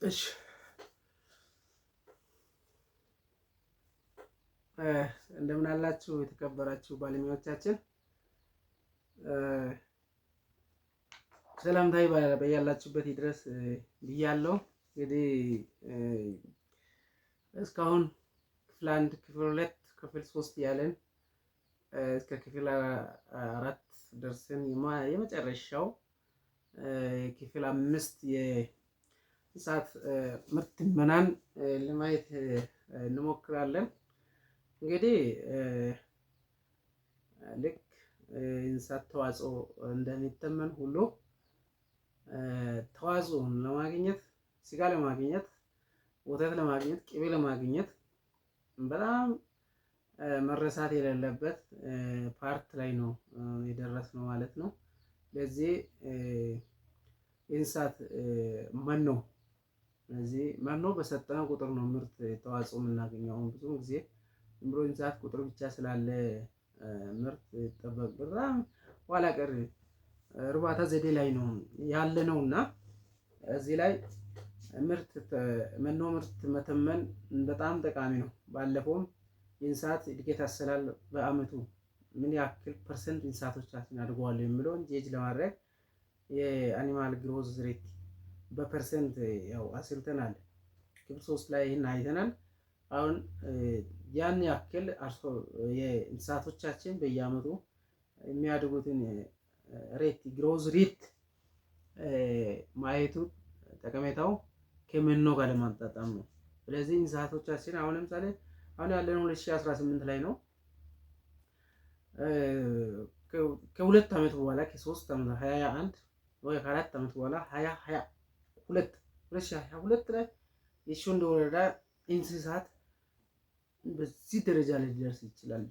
እሺ እንደምን አላችሁ የተከበራችሁ ባለሙያዎቻችን። ሰላምታዬ በያላችሁበት ይድረስ ብያለሁ። እንግዲህ እስካሁን ክፍል 1፣ ክፍል 2፣ ክፍል 3 ያለን እስከ ክፍል 4 ደርሰን የመጨረሻው ክፍል 5 የእንስሳት ምርት ትመናን ለማየት እንሞክራለን። እንግዲህ ልክ እንስሳት ተዋጽኦ እንደሚተመን ሁሉ ተዋጽኦን ለማግኘት ስጋ ለማግኘት ወተት ለማግኘት ቅቤ ለማግኘት በጣም መረሳት የሌለበት ፓርት ላይ ነው የደረስነው ማለት ነው። ለዚህ የእንስሳት መኖ ስለዚህ መኖ በሰጠነው ቁጥር ነው ምርት ተዋጽኦ የምናገኘው። አሁን ብዙ ጊዜ ዝም ብሎ እንስሳት ቁጥር ብቻ ስላለ ምርት ይጠበቅ በጣም ኋላ ቀር እርባታ ዘዴ ላይ ነው ያለ ነው እና እዚህ ላይ መኖ ምርት መተመን በጣም ጠቃሚ ነው። ባለፈውም የእንስሳት እድገት አሰላል በአመቱ ምን ያክል ፐርሰንት እንስሳቶቻችን አድገዋል የሚለውን ጄጅ ለማድረግ የአኒማል ግሮዝ ሬት በፐርሰንት ያው አስልተናል። ክፍል 3 ላይ ይህን አይተናል። አሁን ያን ያክል የእንስሳቶቻችን በየአመቱ የሚያድጉትን ሬት ግሮዝ ሬት ማየቱ ጠቀሜታው ከመኖ ጋር ለማጣጣም ነው። ስለዚህ እንስሳቶቻችን አሁን ለምሳሌ አሁን ያለነው 2018 ላይ ነው። ከሁለት ዓመት በኋላ ከ3 ዓመት 21 ወይ ከ4 ዓመት በኋላ 2022 ላይ የሾንዶ ወረዳ እንስሳት በዚህ ደረጃ ላይ ሊደርስ ይችላል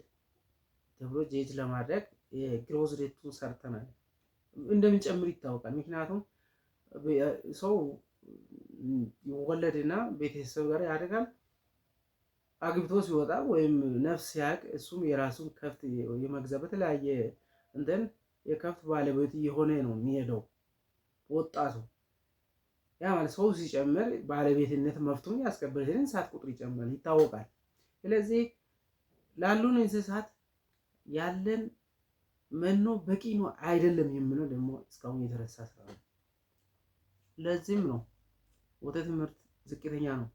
ተብሎ ጄጅ ለማድረግ የግሮዝ ሬቱን ሰርተናል። እንደሚጨምር ይታወቃል። ምክንያቱም ሰው ይወለድና ቤተሰብ ጋር ያድጋል። አግብቶ ሲወጣ ወይም ነፍስ ሲያቅ እሱም የራሱን ከብት የመግዛት በተለያየ እንትን የከብት ባለቤት የሆነ ነው የሚሄደው ወጣቱ። ያ ማለት ሰው ሲጨምር ባለቤትነት መብቱን ያስከብራል። እንስሳት ቁጥር ይጨምራል ይታወቃል። ስለዚህ ላሉን እንስሳት ያለን መኖ በቂ ነው አይደለም የሚለው ደግሞ እስካሁን የተረሳ ስራ ነው። ለዚህም ነው ወተት ምርት ዝቅተኛ ነው፣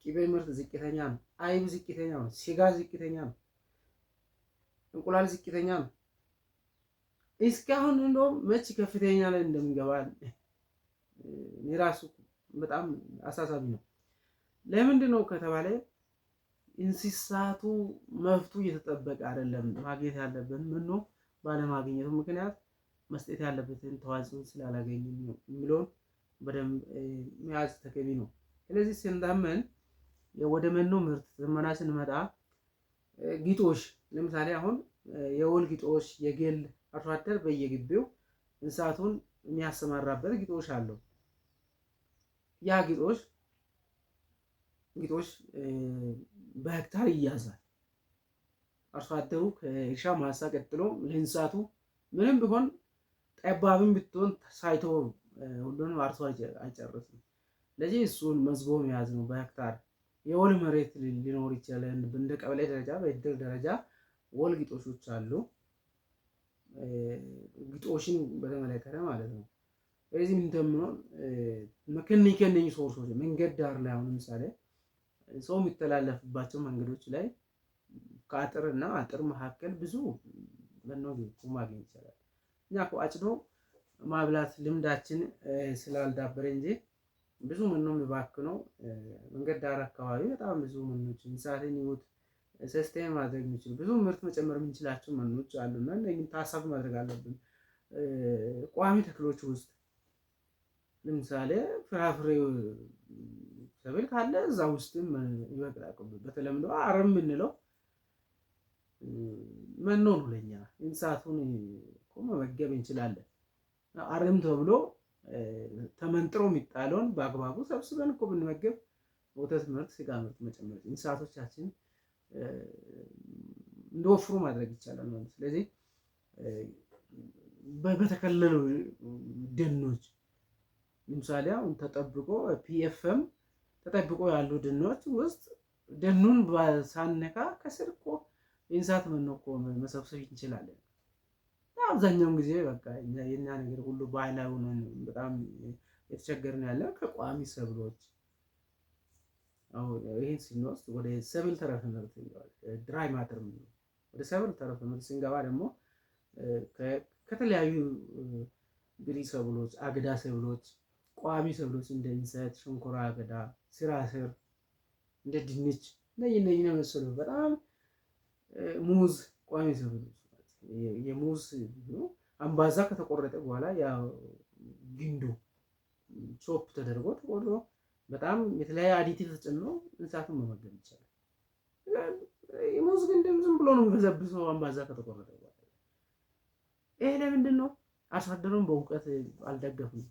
ቅቤ ምርት ዝቅተኛ ነው፣ አይብ ዝቅተኛ ነው፣ ስጋ ዝቅተኛ ነው፣ እንቁላል ዝቅተኛ ነው። እስካሁን እንደውም መች ከፍተኛ ላይ እንደምንገባ የራሱ በጣም አሳሳቢ ነው። ለምንድን ነው ከተባለ እንስሳቱ መብቱ እየተጠበቀ አይደለም። ማግኘት ያለበት መኖ ባለማግኘቱ ምክንያት መስጠት ያለበትን ተዋጽኦ ስላላገኙ የሚለውን በደንብ መያዝ ተገቢ ነው። ስለዚህ ስንታመን ወደ መኖ ምርት ትመና ስንመጣ ግጦሽ ለምሳሌ አሁን የወል ግጦሽ የጌል አርሶ አደር በየግቢው እንስሳቱን የሚያሰማራበት ግጦሽ አለው። ያ ግጦሽ በሄክታር ይያዛል። አርሶ አደሩ ከእርሻ ማሳ ቀጥሎ ለእንስሳቱ ምንም ቢሆን ጠባብም ብትሆን ሳይተው ሁሉንም አርሶ አይጨርስም። ስለዚህ እሱን መዝግቦ መያዝ ነው። በሄክታር የወል መሬት ሊኖር ይችላል። እንደ ቀበሌ ደረጃ በእድር ደረጃ ወል ግጦሾች አሉ። ግጦሽን በተመለከተ ማለት ነው። ስለዚህ ምንተምነው ከነኝ ሶርሶች መንገድ ዳር ላይ አሁን ለምሳሌ ሰው የሚተላለፍባቸው መንገዶች ላይ ከአጥር እና አጥር መካከል ብዙ መኖ ማግኘት ይቻላል። እኛ እኮ አጭዶ ማብላት ልምዳችን ስላልዳበረ እንጂ ብዙ መኖ የሚባክነው መንገድ ዳር አካባቢ በጣም ብዙ መኖች እንስሳትን ህይወት ሰስቴን ማድረግ የሚችሉ ብዙ ምርት መጨመር የምንችላቸው መኖች አሉና እነኝን ታሳቢ ማድረግ አለብን። ቋሚ ተክሎች ውስጥ ለምሳሌ ፍራፍሬ ሰብል ካለ እዛ ውስጥም ይበቅላል። በተለምዶ አረም የምንለው መኖ ነው። ለኛ እንስሳቱን እኮ መመገብ እንችላለን። አረም ተብሎ ተመንጥሮ የሚጣለውን በአግባቡ ሰብስበን እኮ ብንመገብ ወተት ምርት፣ ስጋ ምርት መጨመር እንስሳቶቻችን እንዲወፍሩ ማድረግ ይቻላል ማለት። ስለዚህ በተከለሉ ደኖች ለምሳሌ አሁን ተጠብቆ ፒኤፍኤም ተጠብቆ ያሉ ደኖች ውስጥ ደኑን ሳነካ ከስር እኮ የእንስሳት መኖ እኮ መሰብሰብ እንችላለን። አብዛኛውን ጊዜ በቃ የኛ ነገር ሁሉ ባህላዊ ሆነን በጣም የተቸገርን ያለ ከቋሚ ሰብሎች። አሁን ይሄን ስንወስድ ወደ ሰብል ተረፈ ምርት ድራይ ማተር ወደ ሰብል ተረፈ ምርት ስንገባ ደግሞ ከተለያዩ ብሪ ሰብሎች፣ አገዳ ሰብሎች፣ ቋሚ ሰብሎች እንደ እንሰት፣ ሸንኮራ አገዳ፣ ስራ ስር፣ እንደ ድንች እነዚህ መሰሉ በጣም ሙዝ ቋሚ ሰብሎች የሙዝ አምባዛ ከተቆረጠ በኋላ ያ ግንዱ ቾፕ ተደርጎ ተቆርጦ በጣም የተለያየ አዲቲቭ ተጨምሮ እንስሳቱን መመገብ ይቻላል። የሙዝ ግንድም ዝም ብሎ ነው የሚበዘብሰው አምባዛ ከተቆረጠ በኋላ። ይሄ ለምንድን ነው? አርሶ አደሩን በእውቀት አልደገፉም።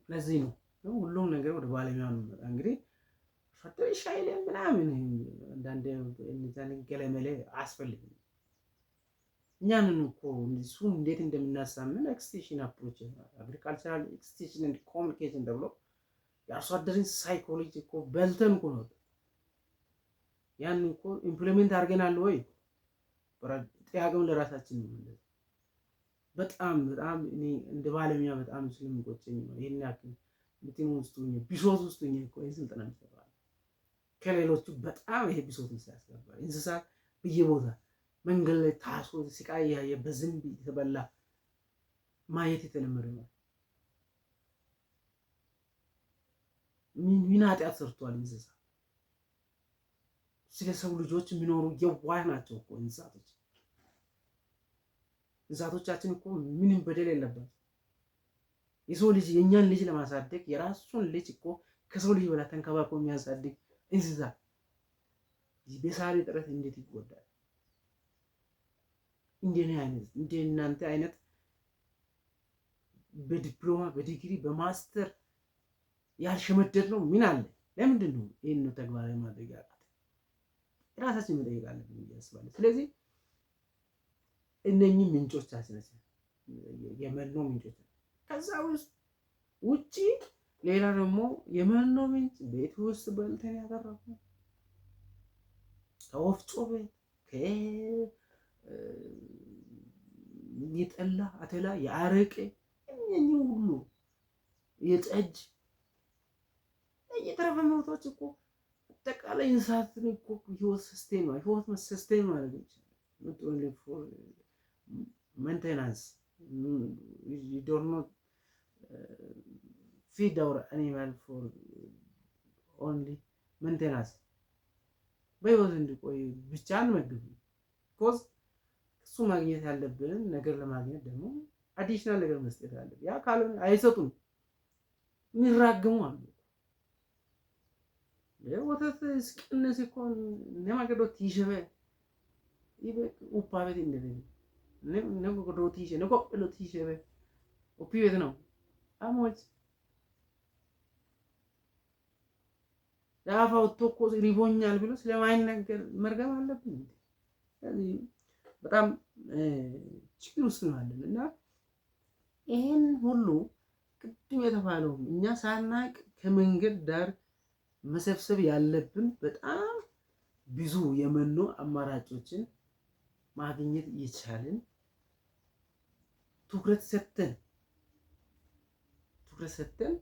ለዚህ ነው ሁሉም ነገር ወደ ባለሙያ ነው የሚመጣ። እንግዲህ አርሶ አደር ይሻይል ምናምን አንዳንዴ እንዛን ገለመሌ አያስፈልግም። እኛንን እኮ እሱን እንዴት እንደምናሳምን ኤክስቴንሽን አፕሮች አግሪካልቸራል ኤክስቴንሽን ኤንድ ኮሚኒኬሽን ተብሎ የአርሶ አደርን ሳይኮሎጂ እኮ በልተን እኮ ነው። ያን እኮ ኢምፕሊሜንት አድርገናል ወይ? ጥያቄውን ለራሳችን ነው። በጣም እኔ እንደ ባለሙያ በጣም ስለሚቆጨኝ ነው ይሄን ያክል እንትን ውስጥ ሆኜ ቢሶት ውስጥ ሆኜ እኮ ይሄን ስልጠና ይሰራል። ከሌሎቹ በጣም ይሄ ቢሶት ሲያስገባ እንስሳት በየቦታ መንገድ ላይ ታስሮ ስቃይ ያየ በዝንብ የተበላ ማየት የተለመደ ነው። ምን ኃጢአት ሰርቷል እንስሳ? ስለ ሰው ልጆች የሚኖሩ የዋህ ናቸው እኮ እንስሳቶች። እንስሳቶቻችን እኮ ምንም በደል የለባቸው። የሰው ልጅ የእኛን ልጅ ለማሳደግ የራሱን ልጅ እኮ ከሰው ልጅ በላይ ተንከባክቦ የሚያሳድግ እንስሳ በሳሪ ጥረት እንዴት ይጎዳል? እንደኔ አይነት እንደናንተ አይነት በዲፕሎማ በዲግሪ በማስተር ያልሸመደድ ነው ምን አለ? ለምንድን ነው ይሄን ተግባራዊ ማድረግ ያቃተን? ራሳችን መጠየቅ አለብን ብዬ አስባለሁ። ስለዚህ እነኚህ ምንጮቻችን የመኖ ምንጮች ከዛ ውጪ ሌላ ደግሞ የመኖ ምንጭ ቤት ውስጥ በልተን ያቀረብነው ከወፍጮ ቤት የጠላ አተላ የአረቄ እነኚህ ሁሉ የጠጅ የተረፈ ምርቶች እኮ አጠቃላይ እንስሳትን እኮ ህይወት ሰስቴን ነው ህይወት ሰስቴን ማለት ነው። maintenance you do not feed our animal for only maintenance በህይወት እንዲቆይ ብቻ አንመግብ። ኮዝ እሱ ማግኘት ያለብንን ነገር ለማግኘት ደግሞ አዲሽናል ነገር መስጠት አለብን። ያ ካልሆነ አይሰጡም። የሚራገሙ አሉ። ወተት ስቅነስ ይኮን ነማገዶ ትይሸበ ይበቅ ኡፓበት እንደዚህ ነገ ዶቲሽ ነገ ሎቲሽ ኦፒ ቤት ነው አሞች ዳፋው ተኮ ሪቦኛል ብሎ ስለማይነገር መርገም አለብን። ስለዚህ በጣም ችግር ውስጥ ነው ያለን እና ይሄን ሁሉ ቅድም የተባለው እኛ ሳናቅ ከመንገድ ዳር መሰብሰብ ያለብን በጣም ብዙ የመኖ አማራጮችን ማግኘት እየቻልን ትኩረት ሰጥተን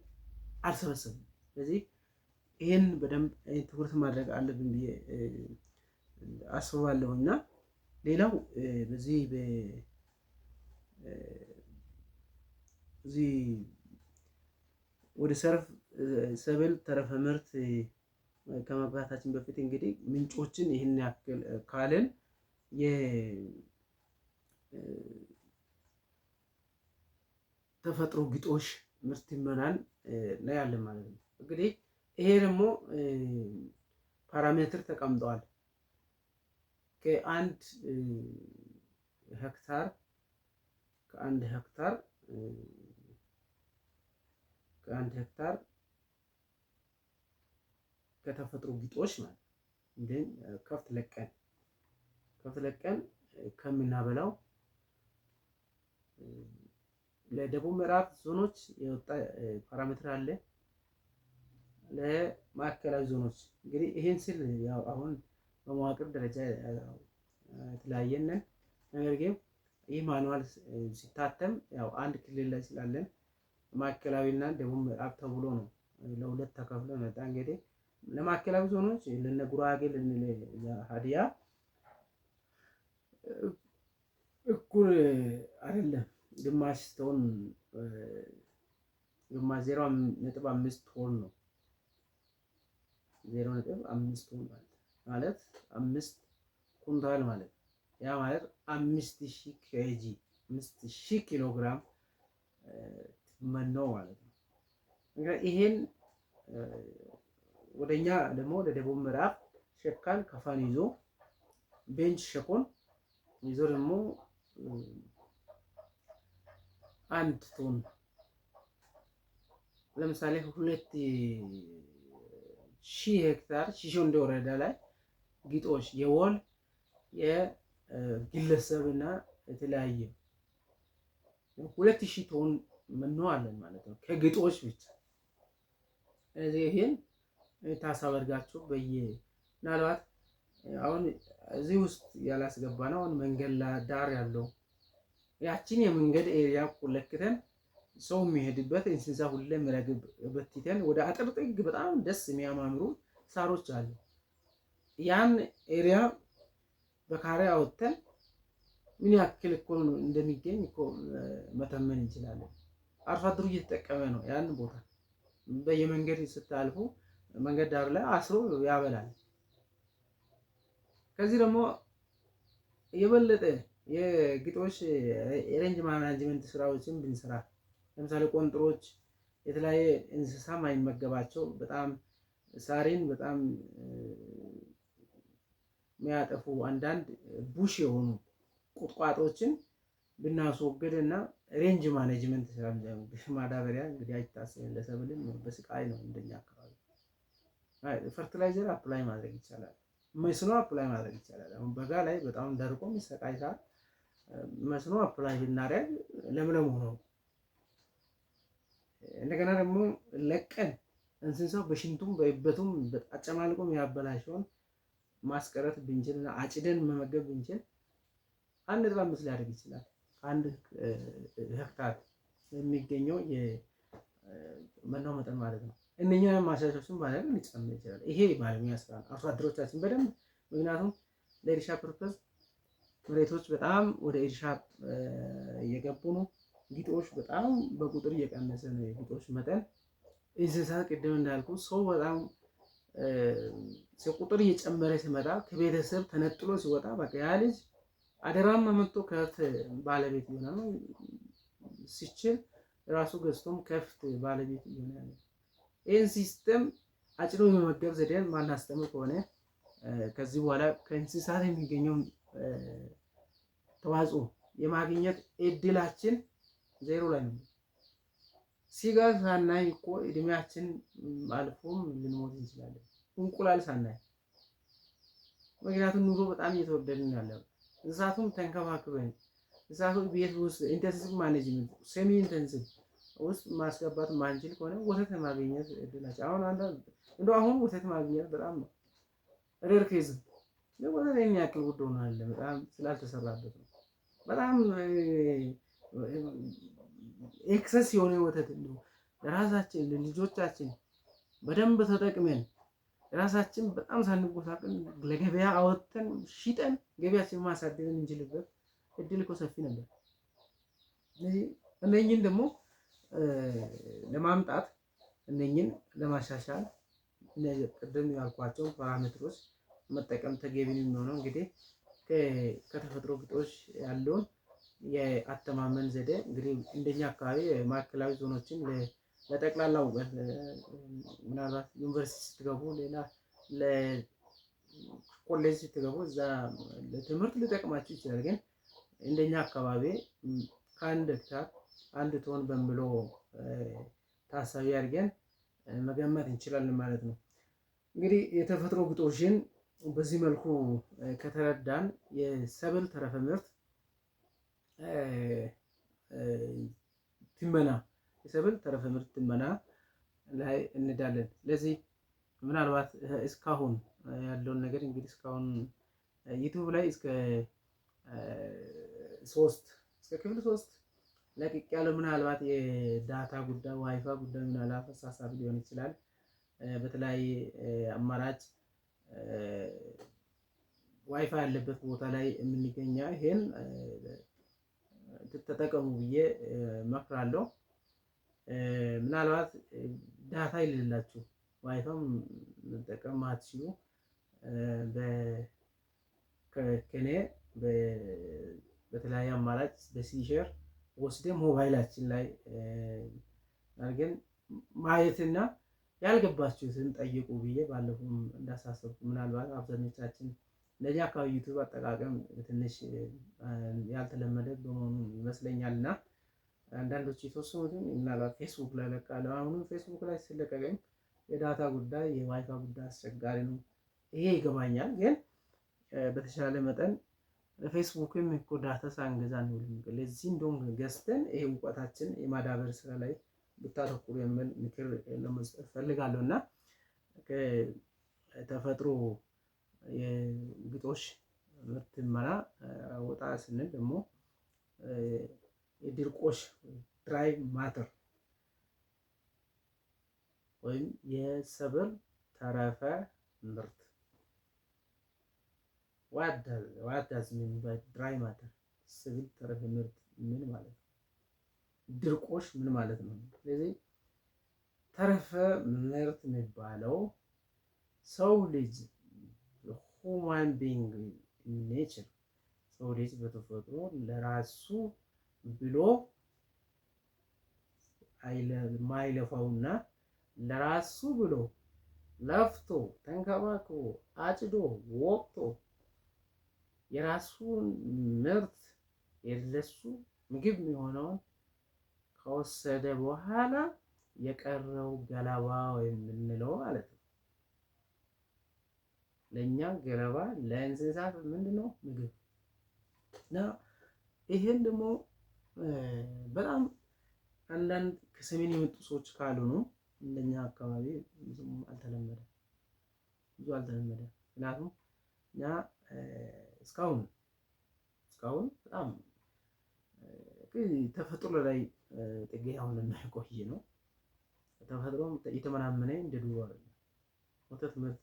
አልሰበሰብንም። ስለዚህ ይሄን በደንብ ትኩረት ማድረግ አለብን ብዬ አስባለሁና ሌላው በዚህ ወደ ሰብል ተረፈ ምርት ከመግባታችን በፊት እንግዲህ ምንጮችን ይህን ያክል ካለን የተፈጥሮ ግጦሽ ምርት ይመናል ነው ያለን ማለት ነው። እንግዲህ ይሄ ደግሞ ፓራሜትር ተቀምጧል። ከአንድ ሄክታር ከተፈጥሮ ግጦሽ ማለት እንደን ከብት ለቀን ከምናበላው ለደቡብ ምዕራብ ዞኖች የወጣ ፓራሜትር አለ። ለማዕከላዊ ዞኖች እንግዲህ ይሄን ስል ያው አሁን በመዋቅር ደረጃ የተለያየንን ነገር ግን ይህ ማኑዋል ሲታተም ያው አንድ ክልል ላይ ስላለን ማዕከላዊና ደቡብ ምዕራብ ተብሎ ነው ለሁለት ተከፍሎ መጣ። እንግዲህ ለማዕከላዊ ዞኖች ለነ ጉራጌ ለነ ሀዲያ እኩል አይደለም። ግማሽ ቶን ግማሽ 0.5 ቶን ነው። 0.5 ቶን ማለት 5 ኩንታል ማለት ያ ማለት 5000 ኬጂ 5000 ኪሎ ግራም መኖ ማለት ነው። እንግዲህ ይሄን ወደኛ ደግሞ ወደ ደቡብ ምዕራብ ሸካን ከፋን ይዞ ቤንች ሸኮን ይዞ ደግሞ 1 ቶን ለምሳሌ 2000 ሄክታር ሺሾንዴ ወረዳ ላይ ግጦሽ የወል የግለሰብና የተለያየ 2000 ቶን መኖ አለን ማለት ነው ከግጦሽ ብቻ። ስለዚህ ይሄን ታሳቢ አድርጋችሁ ምናልባት አሁን እዚህ ውስጥ ያላስገባ ነው አሁን መንገድ ዳር ያለው ያችን የመንገድ ኤሪያ ለክተን ሰው የሚሄድበት እንስሳ ሁሌ የሚረግብ በትተን ወደ አጥር ጥግ በጣም ደስ የሚያማምሩ ሳሮች አሉ። ያን ኤሪያ በካሬ አወጥተን ምን ያክል እኮ እንደሚገኝ እኮ መተመን እንችላለን። አርሶ አደሩ እየተጠቀመ ነው ያን ቦታ በየመንገድ ስታልፉ መንገድ ዳር ላይ አስሮ ያበላል። ከዚህ ደግሞ የበለጠ የግጦሽ የሬንጅ ማናጅመንት ስራዎችን ብንሰራ ለምሳሌ ቆንጥሮች የተለያየ እንስሳ ማይመገባቸው በጣም ሳሪን በጣም የሚያጠፉ አንዳንድ ቡሽ የሆኑ ቁጥቋጦችን ብናስወግድ እና ሬንጅ ማኔጅመንት ስራ ማዳበሪያ እንግዲህ አይታሰብም ለሰብልም በስቃይ ነው። እንደኛ አካባቢ ፈርቲላይዘር አፕላይ ማድረግ ይቻላል፣ መስኖ አፕላይ ማድረግ ይቻላል። አሁን በጋ ላይ በጣም ደርቆ የሚሰቃይ ሰዓት መስኖ አፕላይ ብናደርግ ለምለም ሆኖ እንደገና ደግሞ ለቀን እንስሳው በሽንቱም በእበቱም አጨማልቆ የሚያበላሸውን ማስቀረት ብንችልና አጭደን መመገብ ብንችል 1.5 ሊያደርግ ይችላል። አንድ ሄክታር የሚገኘው የመኖ መጠን ማለት ነው። እነኛ ማሻሻያዎችን ባደርግ ሊጨምር ይችላል። ይሄ ባለሙያ ስራ ነው። አርሶ አደሮቻችን በደንብ ምክንያቱም ለእርሻ ፐርፐዝ መሬቶች በጣም ወደ እርሻ እየገቡ ነው። ግጦሽ በጣም በቁጥር እየቀነሰ ነው የግጦሽ መጠን። እንስሳት ቅድም እንዳልኩ ሰው በጣም ቁጥር እየጨመረ ሲመጣ ከቤተሰብ ተነጥሎ ሲወጣ በቃ ያ ልጅ አደራም መጥቶ ከብት ባለቤት ይሆናል። ሲችል ራሱ ገዝቶም ከብት ባለቤት ይሆናል። ይህን ሲስተም አጭዶ የመመገብ ዘዴን ማናስተምር ከሆነ ከዚህ በኋላ ከእንስሳት የሚገኘው ተዋጽኦ የማግኘት እድላችን ዜሮ ላይ ነው። ስጋ ሳናይ እኮ እድሜያችን አልፎም ልንሞት እንችላለን። እንቁላል ሳናይ ምክንያቱም ኑሮ በጣም እየተወደደ ነው ያለው። እንስሳቱም ተንከባክበን እንስሳቱ ቤት ውስጥ ኢንተንሲቭ ማኔጅመንት ሴሚ ኢንተንሲቭ ውስጥ ማስገባት ማንችል ከሆነ ወተት ማግኘት እድላችን አሁን ወተት ማግኘት በጣም ሬር ኬዝ ነው። ወተት የሚያክል ውድ ሆኗል። በጣም ስላልተሰራበት ነው። በጣም ኤክሰስ የሆነ ወተት ነው። ለራሳችን ለልጆቻችን በደንብ ተጠቅመን ራሳችን በጣም ሳንጎሳቅል ለገበያ አወጥተን ሽጠን ገበያችን ማሳደግ እንችልበት እድል እኮ ሰፊ ነበር። ስለዚህ እነኝን ደግሞ ለማምጣት እነኝን ለማሻሻል ቅድም ያልኳቸው ፓራሜትሮች መጠቀም ተገቢ ነው የሚሆነው። እንግዲህ ከተፈጥሮ ግጦሽ ያለውን የአተማመን ዘዴ እንግዲህ እንደኛ አካባቢ ማዕከላዊ ዞኖችን ለጠቅላላ እውቀት ምናልባት ዩኒቨርሲቲ ስትገቡ ሌላ ለኮሌጅ ስትገቡ እዛ ለትምህርት ሊጠቅማችሁ ይችላል። ግን እንደኛ አካባቢ ከአንድ ሄክታር 1 ቶን በሚሎ ታሳቢ አድርገን መገመት እንችላለን ማለት ነው። እንግዲህ የተፈጥሮ ግጦሽን በዚህ መልኩ ከተረዳን የሰብል ተረፈ ምርት ትመና የሰብል ተረፈ ምርት ትመና ላይ እንዳለን። ስለዚህ ምናልባት እስካሁን ያለውን ነገር እንግዲህ እስካሁን ዩቲዩብ ላይ እስከ ክፍል 3 ለቅቅ ያለው ምናልባት የዳታ ጉዳይ ዋይፋ ጉዳይ ምናልባት አሳሳቢ ሊሆን ይችላል። በተለያየ አማራጭ ዋይፋ ያለበት ቦታ ላይ የምንገኛ ይሄን ተጠቀሙ ብዬ እመክራለሁ። ምናልባት ዳታ የሌላችሁ ዋይፋም መጠቀም ማትችሉ ከኔ በተለያየ አማራጭ በሲሸር ወስደን ሞባይላችን ላይ አድርገን ማየትና ያልገባችሁትን ጠይቁ ብዬ ባለፉም እንዳሳሰብኩ ምናልባት አብዛኞቻችን እንደዚህ አካባቢ ዩቲዩብ አጠቃቀም ትንሽ ያልተለመደ በመሆኑ ይመስለኛል እና አንዳንዶች የተወሰኑትን ምናልባት ፌስቡክ ላይ ለቃለሁ። አሁንም ፌስቡክ ላይ ስለቀቀኝ የዳታ ጉዳይ የዋይፋ ጉዳይ አስቸጋሪ ነው። ይሄ ይገባኛል፣ ግን በተሻለ መጠን ፌስቡክም እኮ ዳታ ሳንገዛ ነው። ለዚህ እንደውም ገዝተን ይሄ እውቀታችን የማዳበር ስራ ላይ ብታተኩሩ የሚል ምክር ለመስጠት ፈልጋለሁ እና ከተፈጥሮ የግጦሽ ምርትመና ወጣ ስንል ደግሞ የድርቆሽ ድራይ ማተር ወይም የሰብል ተረፈ ምርት what does mean by dry matter? ሰብል ተረፈ ምርት ምን ማለት ነው? ድርቆሽ ምን ማለት ነው? ስለዚህ ተረፈ ምርት የሚባለው ሰው ልጅ ሁማን ቢንግ ኔቸር ሰው ልጅ በተፈጥሮ ለራሱ ብሎ ማይለፋውና ለራሱ ብሎ ለፍቶ ተንከባክቦ አጭዶ ወቅቶ የራሱን ምርት የለሱ ምግብ የሚሆነውን ከወሰደ በኋላ የቀረው ገለባ የምንለው ማለት ነው። ለኛ ገለባ ለእንስሳት ምንድነው? ምግብ እና ይሄን ደግሞ በጣም አንዳንድ ከሰሜን የመጡ ሰዎች ካልሆኑ እንደኛ አካባቢ ብዙም አልተለመደም። ምክንያቱም እኛ እስካሁን በጣም ተፈጥሮ ላይ ጥገኛ ሆነን የቆየ ነው። ተፈጥሮም የተመናመነ እንደ ድሮ አይደለም። ወተት ምርት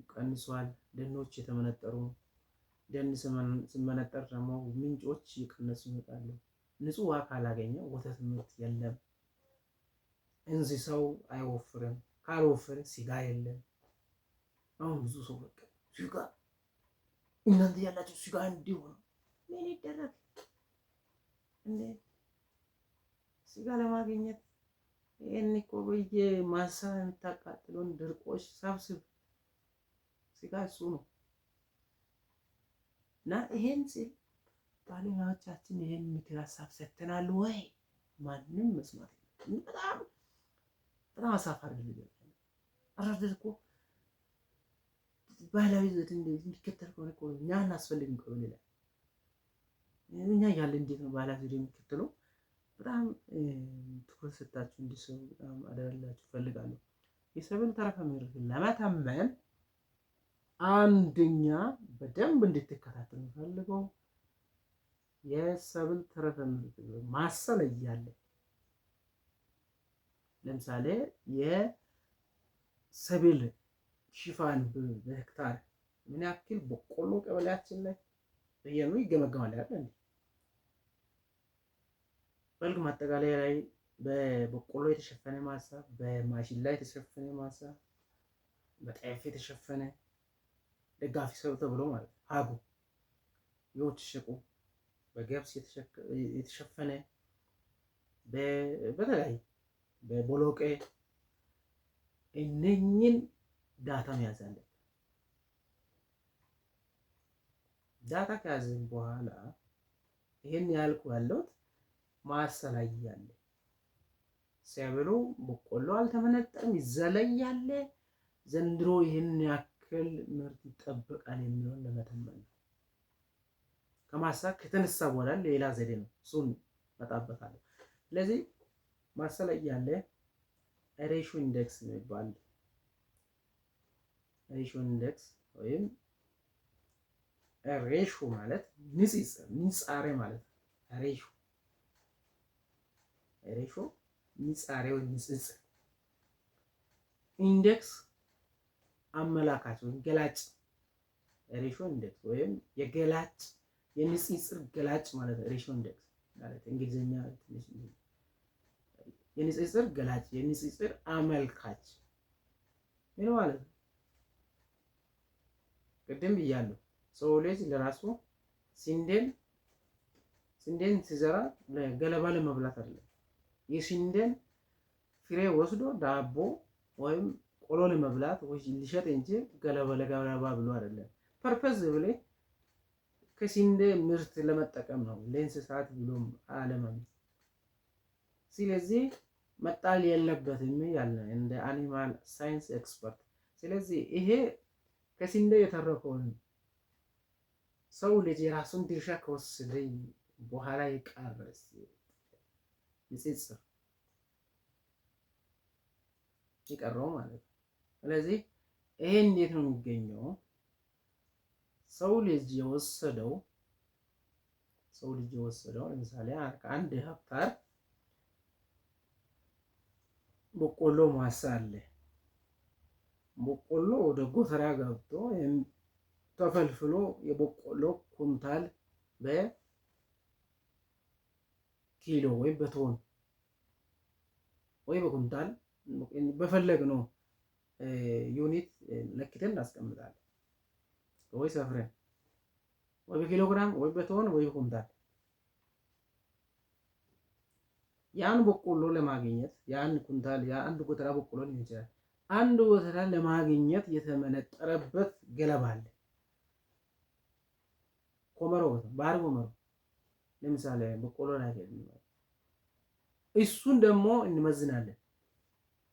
ቀንሷል። ደኖች የተመነጠሩ፣ ደን ሲመነጠር ደግሞ ምንጮች እየቀነሱ ይመጣሉ። ንጹህ ውሃ ካላገኘ ወተት ምርት የለም። እንስሳው አይወፍርም። ካልወፈረ ስጋ የለም። አሁን ብዙ ሰው በቃ ስጋ እናንተ ያላችሁ ስጋ እንዲሆን ምን ይደረግ እንዴ? ስጋ ለማግኘት ይሄን እኮ በየማሳ የምታቃጥለውን ድርቆሽ ሰብስብ። ስጋ እሱ ነው እና ይሄን ሲል ባለሙያዎቻችን ይሄን ምክር ሀሳብ ሰጥተናል ወይ? ማንም መስማት በጣም አሳፋሪ ነገር ነው። አራደር እኮ ባህላዊ ዘዴ እንዲከተል ከሆነ እኮ እኛ እናስፈልግም እኮ ሌላ እኛ ያለ እንዴት ነው ባህላዊ ዘዴ የሚከተለው? በጣም ትኩረት ሰጣችሁ እንዲሰሩ በጣም አደራላችሁ እፈልጋለሁ። የሰብል ተረፈ ምርት ለመተመን አንደኛ በደንብ እንድትከታተሉ ፈልገው የሰብል ተረፈ ምርት ማሰል እያለ ለምሳሌ የሰብል ሽፋን በሄክታር ምን ያክል በቆሎ ቀበሌያችን ላይ በየኑ ይገመገማል አይደል? በልግ ማጠቃለያ ላይ በበቆሎ የተሸፈነ ማሳ፣ በማሽላ የተሸፈነ ማሳ፣ በጤፍ የተሸፈነ ደጋፊ ሰብል ተብሎ ማለት ነው። ሀጉ የውጭ ሽቁ በገብስ የተሸፈነ በተለያየ በቦሎቄ እነኝን ዳታ መያዝ አለብን። ዳታ ከያዝን በኋላ ይሄን ያልኩ ያለሁት ማሰላይ ያለ ሲያበሉ በቆሎ አልተመነጠም ይዘለያል። ዘንድሮ ይሄን ያክል ምርት ይጠበቃል የሚለውን ለመተመን ነው። ከማሳ ከተነሳ በኋላ ሌላ ዘዴ ነው፣ እሱን መጣበታለሁ። ስለዚህ ማሰላይ ያለ ሬሾ ኢንዴክስ የሚባል ሬሾ ኢንዴክስ ወይም ሬሾ ማለት ንጻሬ ማለት ነው። ሬሾ ንጻሬ ወይም ንጽጽር፣ ኢንዴክስ አመላካች ወይም ገላጭ። ሬሾ ኢንዴክስ ወይም የገላጭ የንጽጽር ገላጭ ማለት ሬሾ ኢንዴክስ ማለት እንግሊዝኛ የንጽጽር ገላጭ የንጽጽር አመልካች ምን ማለት ነው? ቅድም ብያለሁ። ሰው ልጅ ለራሱ ስንዴን ሲዘራ ገለባ ለመብላት አይደለም። የስንዴን ፍሬ ወስዶ ዳቦ ወይም ቆሎ ለመብላት ወይ ሊሸጥ እንጂ ገለባ ለገለባ ብሎ አይደለም። ፐርፐዝ ብለ ከስንዴ ምርት ለመጠቀም ነው፣ ለእንስሳት ብሎም አለማም። ስለዚህ መጣል የለበትም ያለ እንደ አኒማል ሳይንስ ኤክስፐርት። ስለዚህ ይሄ ከስንዴ የተረፈውን ሰው ልጅ የራሱን ድርሻ ከወሰደ በኋላ ይቃረስ ንጽጽር ይቀረው ማለት ነው። ስለዚህ ይሄ እንዴት ነው የሚገኘው? ሰው ልጅ የወሰደው ለምሳሌ ከአንድ ሄክታር በቆሎ ማሳ አለ። በቆሎ ወደ ጎተራ ገብቶ ተፈልፍሎ የበቆሎ ኩንታል በኪሎ ወይ በቶን ወይ በኩንታል በፈለግነው ዩኒት ለክተን እናስቀምጣለን። ወይ ሰፍረን ወይ በኪሎግራም ወይ በቶን ወይ በኩንታል። ያን በቆሎ ለማግኘት ያን ኩንታል አንድ ጎተራ በቆሎ ሊሆን ይችላል። አንድ ጎተራ ለማግኘት የተመነጠረበት ገለባ አለ። ኮመሮ ባር ኮመሮ ለምሳሌ በቆሎ ላይ እሱን ደግሞ እንመዝናለን።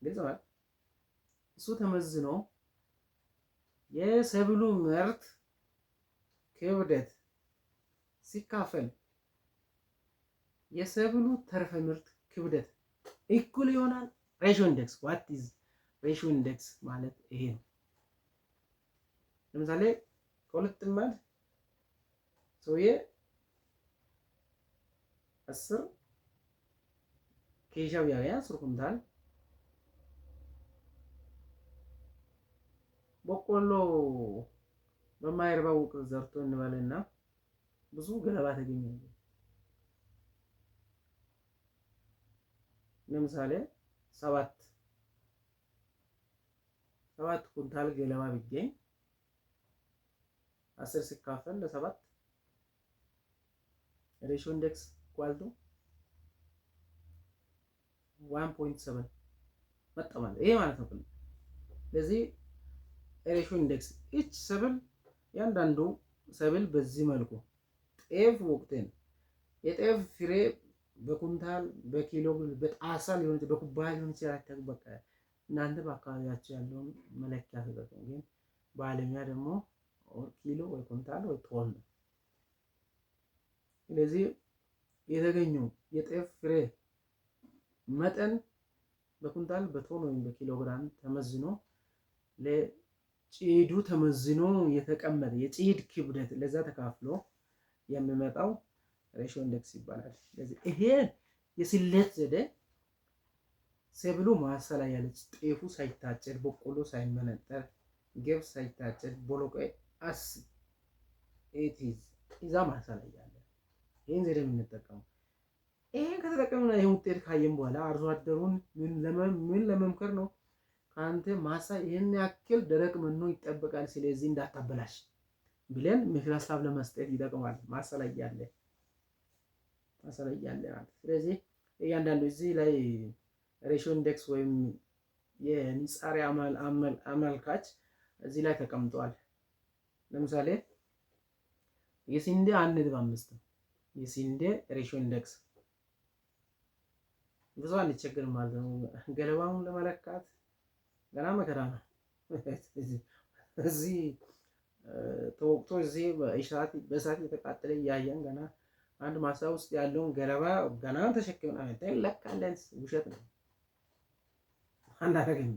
ግልጽ ማለት እሱ ተመዝኖ የሰብሉ ምርት ክብደት ሲካፈል የሰብሉ ተረፈ ምርት ክብደት እኩል ይሆናል። ሬሾ ኢንዴክስ ዋት ኢዝ ሬሾ ኢንዴክስ ማለት ይሄ ነው። ለምሳሌ ከሁለት ጥማድ ሰውዬ 10 ኬሻው ያያ 10 ኩንታል በቆሎ በማይረባው ወቅት ዘርቶ እንበልና ብዙ ገለባ ተገኘ። ለምሳሌ 7 ኩንታል ገለባ ቢገኝ 10 ሲካፈል ለ7 ሬሾ ኢንዴክስ ኳልቱ 1.7 መጣ ማለት ይሄ ማለት ነው። ስለዚህ ሬሾ ኢንዴክስ ኢች ሰብል ያንዳንዱ ሰብል በዚህ መልኩ ጤፍ ወቅትን የጤፍ ፍሬ በኩንታል በኪሎ በጣሳ ሊሆን ይችላል፣ በኩባያ ሊሆን ይችላል። በቃ እናንተ በአካባቢያችሁ ያለውን መለኪያ ተጠቅሙ። ግን በዓለሚያ ደግሞ ኪሎ ወይ ኩንታል ወይ ቶን ነው። ስለዚህ የተገኘው የጤፍ ፍሬ መጠን በኩንታል በቶን ወይም በኪሎግራም ተመዝኖ ለጭዱ ተመዝኖ የተቀመጠ የጭድ ክብደት ለዛ ተካፍሎ የሚመጣው ሬሾ ኢንዴክስ ይባላል። ስለዚህ ይሄ የስሌት ዘዴ ሰብሉ ማሳ ላይ ያለ ጤፉ ሳይታጨድ በቆሎ ሳይመነጠር ገብስ ሳይታጨድ ቦሎቄ እዛ ማሳ ላይ ያለ ይሄን ዘዴ የምንጠቀመው ይሄን ከተጠቀምና ይሄን ውጤት ካየን በኋላ አርሶ አደሩን ምን ለመምከር ነው? ከአንተ ማሳ ይሄን ያክል ደረቅ መኖ ይጠበቃል፣ ስለዚህ እንዳታበላሽ ብለን ምክር ሀሳብ ለመስጠት ይጠቅማል። ማሳ ላይ ያለ ማለት ስለዚህ እያንዳንዱ እዚህ ላይ ሬሾ ኢንዴክስ ወይም የንጻሬ አመልካች እዚህ ላይ ተቀምጧል። ለምሳሌ የስንዴ 1.5 የስንዴ ሬሾ ኢንዴክስ ብዙ አንቸገርም ማለት ነው። ገለባውን ለመለካት ገና መከራ ነው። እዚህ ተወቅቶ እዚህ በእሳት የተቃጠለ እያየን ገና አንድ ማሳ ውስጥ ያለውን ገለባ ገና ተሸክመን ለካለን። ውሸት ነው። አናደርግም።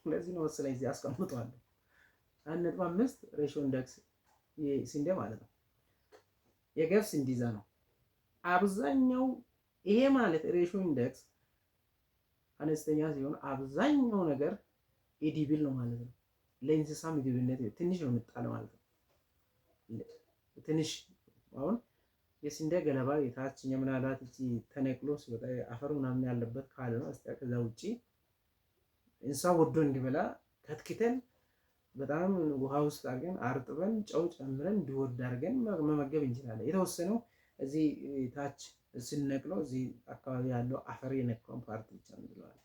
ስለዚህ ነው መሰለኝ እዚህ አስቀምጠዋለሁ። 1.5 ሬሽዮ ኢንዴክስ የስንዴ ማለት ነው። የገብስ እንዲዛ ነው አብዛኛው። ይሄ ማለት ሬሽዮ ኢንዴክስ አነስተኛ ሲሆን አብዛኛው ነገር ኤዲብል ነው ማለት ነው። ለእንስሳ ምግብነት ትንሽ ነው የምጣለው ማለት ነው። ትንሽ አሁን የስንዴ ገለባ የታችኛ ምናልባት እቺ ተነቅሎ ሲወጣ አፈር ምናምን ያለበት ካለ ነው አስተያየት። ከዛ ውጪ እንስሳ ወዶ እንዲበላ ከትክተን በጣም ውሃ ውስጥ አድርገን አርጥበን ጨው ጨምረን እንዲወድ አድርገን መመገብ እንችላለን። የተወሰነው እዚህ ታች ስንነቅለው እዚህ አካባቢ ያለው አፈር የነካውን ፓርት ብቻ እንለዋለን።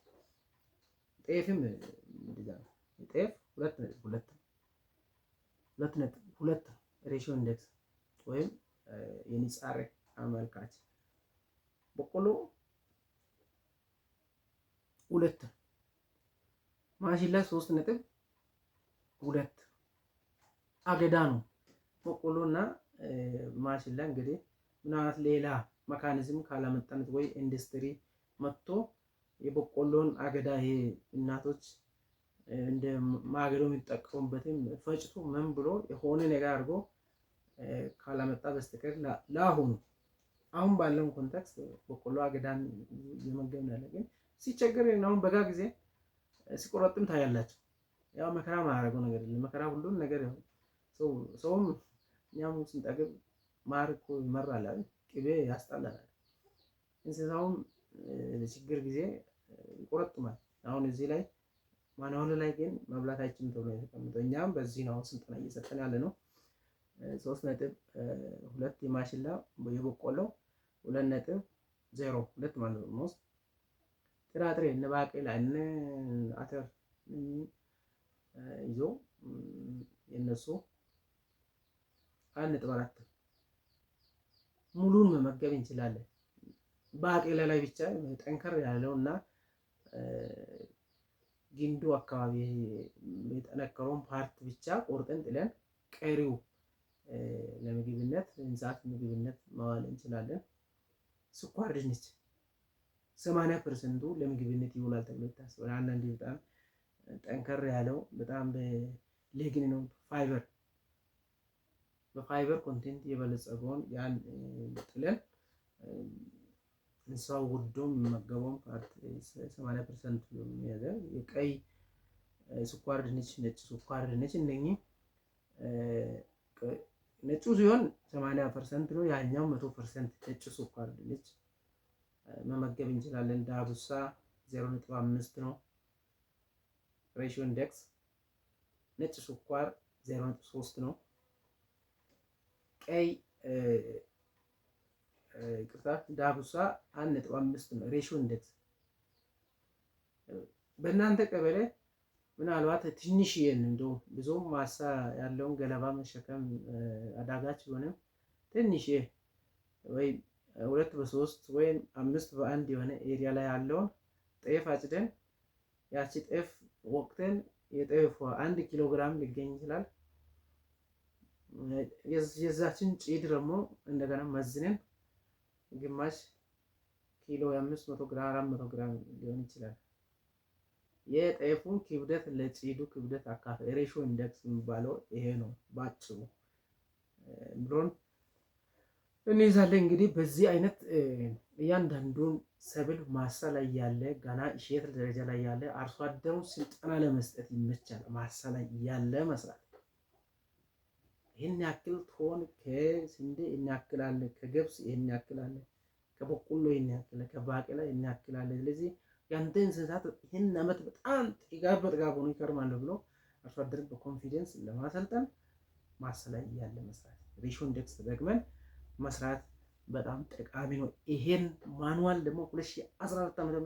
ጤፍም እንደዛ ነው። ጤፍ 2.2 ሬሽዮ ኢንዴክስ ወይም የንጻሬ አመልካች። በቆሎ 2፣ ማሽላ 3.2 አገዳ ነው። በቆሎና ማሽላ እንግዲህ ምናልባት ሌላ መካኒዝም ካላመጣነት ወይ ኢንዱስትሪ መጥቶ የበቆሎን አገዳ ይሄ እናቶች እንደ ማገዶ የሚጠቀሙበትም ፈጭቶ ምን ብሎ የሆነ ነገር አድርጎ ካላመጣ በስተቀር አሁን ባለው ኮንቴክስት በቆሎ አገዳን እየመገብን ያለ። ግን ሲቸገር አሁን በጋ ጊዜ ሲቆረጥም ታያላችሁ። ያው መከራ ማያደርገው ነገር የለም። መከራ ሁሉን ነገር ሰውም እኛም ስንጠግብ ማር እኮ ይመራል አይደል? ቅቤ ያስጠላናል። እንስሳውም ችግር ጊዜ ይቆረጥማል። አሁን እዚህ ላይ ማንዋሉ ላይ ግን መብላታችን ተብሎ የተቀመጠው እኛም በዚህ ነው ስልጠና እየሰጠን ያለ ነው። 3.2 የማሽላ የበቆሎ 2.02 ማለት ነው። ጥራጥሬ እነ ባቄላ እነ አተር ይዞ የነሱ 1.4 ሙሉን መመገብ እንችላለን። ባቄላ ላይ ብቻ ጠንከር ያለው እና ግንዱ አካባቢ የጠነከረውን ፓርት ብቻ ቆርጠን ጥለን ቀሪው ለምግብነት እንስሳት ምግብነት ማዋል እንችላለን። ስኳር ድንች 80% ለምግብነት ይውላል ተብሎ ይታሰባል። አንዳንዴ በጣም ጠንከር ያለው በጣም በሌግን ነው በፋይበር ኮንቴንት የበለጸገውን ያን ጥለን እንስሳው ወዶ የሚመገበውን ፓርት 80% የሚያዘው የቀይ ስኳር ድንች፣ ነጭ ስኳር ድንች እነኚህ ነጩ ሲሆን 80% ነው። ያኛው 100% ነጭ ስኳር ድንች መመገብ እንችላለን። ዳጉሳ 0.5 ነው ሬሽዮ ኢንዴክስ። ነጭ ስኳር 0.3 ነው። ቀይ ዳጉሳ 1.5 ነው ሬሽዮ ኢንዴክስ። በእናንተ ቀበሌ ምናልባት ትንሽዬ እንደው ብዙም ማሳ ያለውን ገለባ መሸከም አዳጋች ቢሆንም ትንሽዬ ወይ 2/3 ወይም 5/1 የሆነ ኤሪያ ላይ ያለውን ጤፍ አጭደን ያቺ ጤፍ ወቅተን የጤፍ 1 ኪሎ ግራም ሊገኝ ይችላል። የዛችን ጭድ ደግሞ እንደገና መዝነን ግማሽ ኪሎ 500 ግራም 400 ግራም ሊሆን ይችላል። የጤፉን ክብደት ለጭዱ ክብደት አካፋይ ሬሽዮ ኢንዴክስ የሚባለው ይሄ ነው ባጭሩ ብሎን እንይዛለን። እንግዲህ በዚህ አይነት እያንዳንዱን ሰብል ማሳ ላይ ያለ ገና እሸት ደረጃ ላይ ያለ አርሶ አደሩ ስልጠና ለመስጠት ይመቻል። ማሳ ላይ ያለ መስራት ይሄን ያክል ቶን ከስንዴ ይሄን ያክል አለ፣ ከገብስ ይሄን ያክል አለ፣ ከበቆሎ ይሄን ያክል፣ ከባቄላ ይሄን ያክል አለ። ስለዚህ ያንተ እንስሳት ይሄን አመት በጣም ጥጋብ ሆኖ ይከርማሉ ብሎ አርሶ አደር በኮንፊደንስ ለማሰልጠን ማሳ ላይ ያለ መስራት ሬሽዮ ኢንዴክስ ተጠቅመን መስራት በጣም ጠቃሚ ነው። ይሄን ማኑዋል ደግሞ 2014 ዓ.ም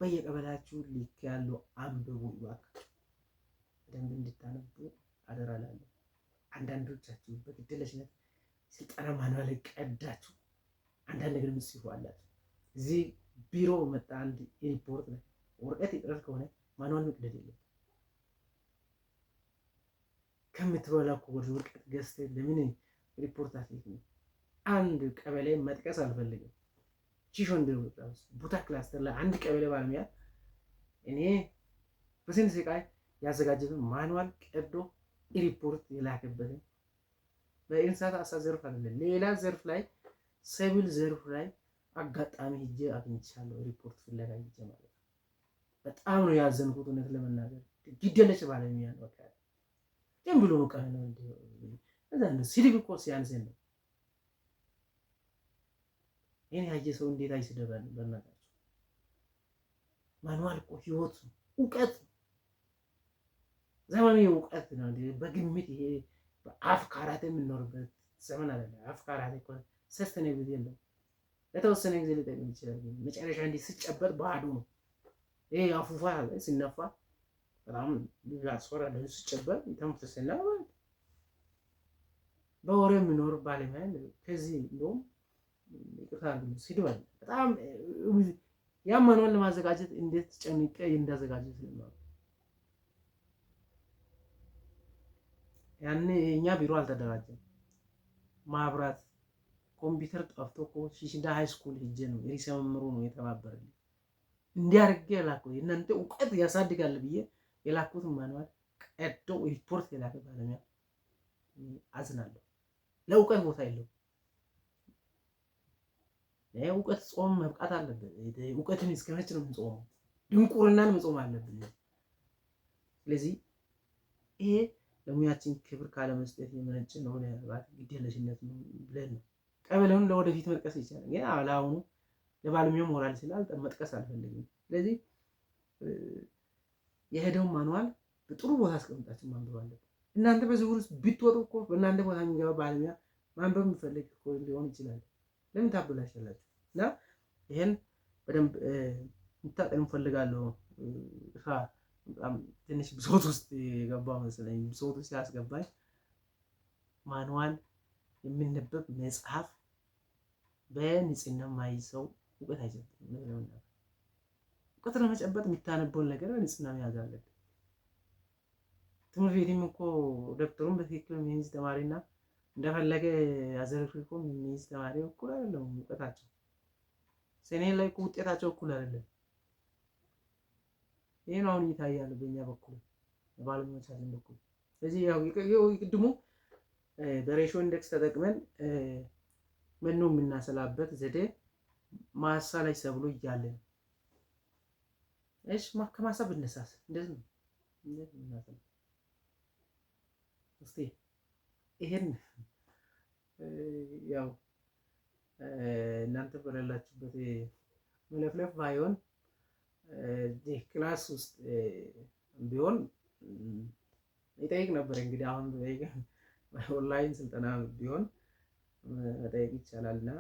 በየቀበሌያችሁ ልክ ያለው አንብቡ ይባካችሁ፣ በደንብ እንድታነቡ አደራላለሁ። አንዳንዶቻችሁ በግድለሽነት ስልጠና ማኑዋል ቀዳችሁ አንዳንድ ነገር ምጽፉ አላችሁ። እዚህ ቢሮ መጣ አንድ ሪፖርት ላይ ወረቀት ይጥራል ከሆነ ማኑዋል መቅደድ የለም። ከምትበላው ወደ ወረቀት ገዝተህ ለምን ሪፖርት አትልክም? አንድ ቀበሌ መጥቀስ አልፈልግም። ቺሾን ቡታ ክላስተር ላይ አንድ ቀበሌ ባለሙያ እኔ በስንት ስቃይ ያዘጋጀትን ማኑዋል ቀዶ ሪፖርት የላከበትን በእንስሳት አሳ ዘርፍ አይደለም ሌላ ዘርፍ ላይ ሰብል ዘርፍ ላይ አጋጣሚ ሂጄ አግኝቻለሁ። ሪፖርት ፍለጋ ሂጄ ማለት ነው። በጣም ነው ያዘንኩት እውነት ለመናገር ግደለች ባለሙያ ነው። በቃ ዝም ብሎ ቀን ነው እንዴ እዛ ነው ሲልብ እኮ ሲያንሰን ነው። ይሄን ያየ ሰው እንዴት አይስደበን? በእናታችሁ ማኑዋል እኮ ህይወት እውቀት ዘመናዊ እውቀት ነው። በግምት ይሄ በአፍ ካራቴ የምንኖርበት ዘመን አይደለም። አፍ ካራቴ እኮ ሰስተኔብል የለም። ለተወሰነ ጊዜ ሊጠቅም ይችላል፣ ግን መጨረሻ እንዲህ ሲጨበጥ ባዶ ነው። ይሄ አፉፋ ሲነፋ በጣም ያስፈራል። ሲጨበጥ ተንፍስና በወሬ የሚኖር ባለሙያ ከዚህ እንደውም ይቅርታ ሲድባል በጣም ያን ማኑዋል ለማዘጋጀት እንዴት ጨንቄ እንዳዘጋጀት ነው። ያኔ እኛ ቢሮ አልተደራጀም። ማብራት ኮምፒውተር ጠፍቶ እኮ ሽሽንዳ ሃይ ስኩል ሄጄ ነው ርዕሰ መምህሩ ነው የተባበረልኝ። እንዲያርጌ የላከው እናንተ እውቀት ያሳድጋል ብዬ የላኩት ማኑዋል ቀዶ ሪፖርት የላከ ባለሙያ አዝናለሁ። ለእውቀት ቦታ የለው። እውቀት ጾም መብቃት አለበት። እውቀትን እስከመቼ ነው የምንጾመው? ድንቁርናን መጾም አለብን። ስለዚህ ይሄ ለሙያችን ክብር ካለመስጠት የመነጨ ነው። ግዴለሽነት ነው ብለን ነው ቀበሌውን ለወደፊት መጥቀስ ይቻላል። ግን ለአሁኑ ለባለሙያው ሞራል ስላል መጥቀስ አልፈልግም። ስለዚህ የሄደውን ማኑዋል በጥሩ ቦታ አስቀምጣችሁ ማንበብ አለብን። እናንተ በዚህ ውስጥ ብትወጡ እኮ በእናንተ ቦታ የሚገባ ባለሙያ ማንበብ የሚፈልግ እኮ ሊሆን ይችላል። ለምን ታበላሻላችሁ? እና ይሄን በደንብ እንታጠን ፈልጋለሁ። በጣም ትንሽ ብሶት ውስጥ የገባው መሰለኝ። ብሶት ውስጥ ያስገባኝ ማኑዋል የሚነበብ መጽሐፍ በንጽህና ማይዘው እውቀት አይሰጥም። እውቀት ለመጨበጥ የምታነበውን ነገር በንጽህና መያዝ አለብን። ትምህርት ቤትም እኮ ደብተሩን በትክክል የሚይዝ ተማሪና እንደፈለገ አዘርክኮ የሚይዝ ተማሪ እኩል አይደለም እውቀታቸው። ሰኔን ላይ ውጤታቸው እኩል አይደለም። ይሄን አሁን ይታያል በእኛ በኩል በባለሙያዎቻችን በኩል። ስለዚህ ያው ቅድሙ በሬሾ ኢንዴክስ ተጠቅመን መኖ የምናሰላበት ዘዴ ማሳ ላይ ሰብሎ እያለ ነው። እሺ ከማሳ ብነሳስ እንደዚህ ነው። እንዴት እናሰላ እስቲ ይሄን ያው እናንተ በሌላችሁበት መለፍለፍ ባይሆን ክላስ ውስጥ ቢሆን ይጠይቅ ነበር። እንግዲህ አሁን ኦንላይን ስልጠና ቢሆን መጠየቅ ይቻላልና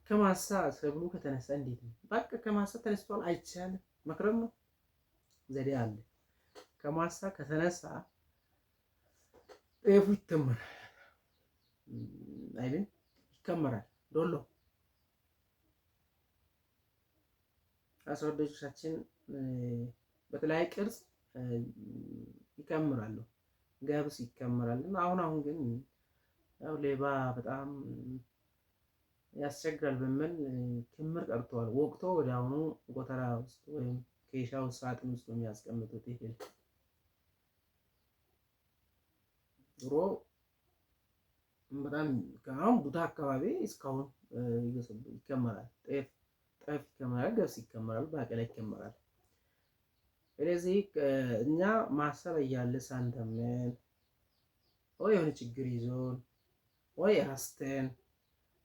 ከማሳ ሰብሉ ከተነሳ እንዴት ነው? በቃ ከማሳ ተነስቷል አይቻልም። መክረም ነው ዘዴ አለ። ከማሳ ከተነሳ ጤፉ ይተመራል፣ አይደል? ይከመራል። ዶሎ አስወዳጆቻችን በተለያየ ቅርጽ ይከምራሉ። ገብስ ይከመራል። አሁን ግን ያው ሌባ በጣም ያስቸግራል በሚል ክምር ቀርተዋል። ወቅቶ ወደ አሁኑ ጎተራ ውስጥ ወይም ኬሻ ውስጥ ሳጥን ውስጥ የሚያስቀምጡት ይሄ ድሮ በጣም ከአሁን ቡታ አካባቢ እስካሁን ይከመራል። ጤፍ ይከመራል፣ ገብስ ይከመራል፣ ባቄላ ይከመራል። ስለዚህ እኛ ማሰብ እያለ ሳንተምን ወይ የሆነ ችግር ይዞን ወይ ረስተን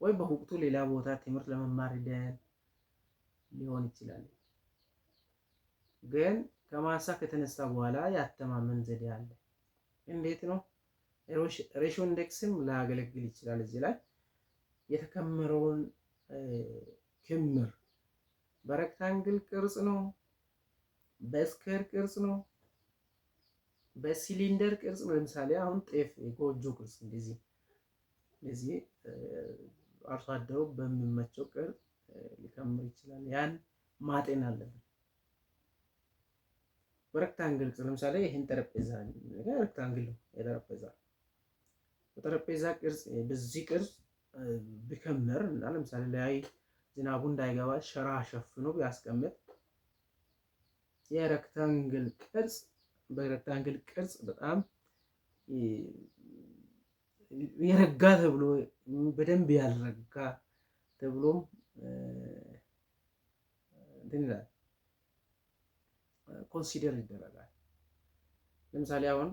ወይ በወቅቱ ሌላ ቦታ ትምህርት ለመማር ሄደን ሊሆን ይችላል። ግን ከማሳ ከተነሳ በኋላ ያተማመን ዘዴ አለ። እንዴት ነው? ሬሾ ኢንዴክስም ላያገለግል ይችላል። እዚህ ላይ የተከመረውን ክምር በሬክታንግል ቅርጽ ነው፣ በስኩዌር ቅርጽ ነው፣ በሲሊንደር ቅርጽ ነው። ለምሳሌ አሁን ጤፍ የጎጆ ቅርጽ እንደዚህ አርሶ አደሩ በሚመቸው ቅርጽ ሊከምር ይችላል። ያን ማጤን አለብን። በሬክታንግል ቅርጽ ለምሳሌ ይሄን ጠረጴዛ ሬክታንግል ነው የጠረጴዛ በጠረጴዛ ቅርጽ በዚህ ቅርጽ ቢከመር እና ለምሳሌ ላይ ዝናቡ እንዳይገባ ሸራ ሸፍኖ ቢያስቀምጥ የሬክታንግል ቅርጽ በሬክታንግል ቅርጽ በጣም የረጋ ተብሎ በደንብ ያልረጋ ተብሎም እንትን ይላል ኮንሲደር ይደረጋል። ለምሳሌ አሁን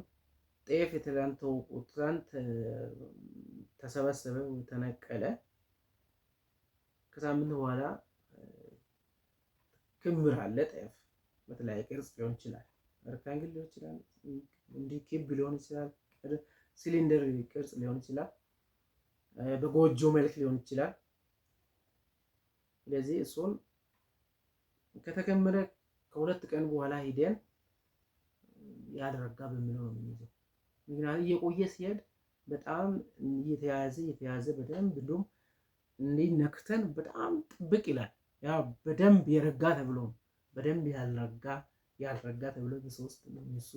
ጤፍ ትናንት ተሰበሰበ ወይ ተነቀለ፣ ከሳምንት በኋላ ክምር አለ። ጤፍ በተለያየ ቅርጽ ሊሆን ይችላል፣ ሬክታንግል ሊሆን ይችላል፣ እንዲህ ክብ ሊሆን ይችላል፣ ሲሊንደር ቅርጽ ሊሆን ይችላል፣ በጎጆ መልክ ሊሆን ይችላል። ስለዚህ እሱን ከተከመረ ከሁለት ቀን በኋላ ሂደን ያልረጋ በሚለው ነው የሚይዘው። ምክንያቱም እየቆየ ሲሄድ በጣም እየተያዘ በደንብ እንደውም እንዲህ ነክተን በጣም ጥብቅ ይላል። ያ በደንብ የረጋ ተብሎ በደንብ ያልረጋ ተብሎ በሶስት ነው እሱ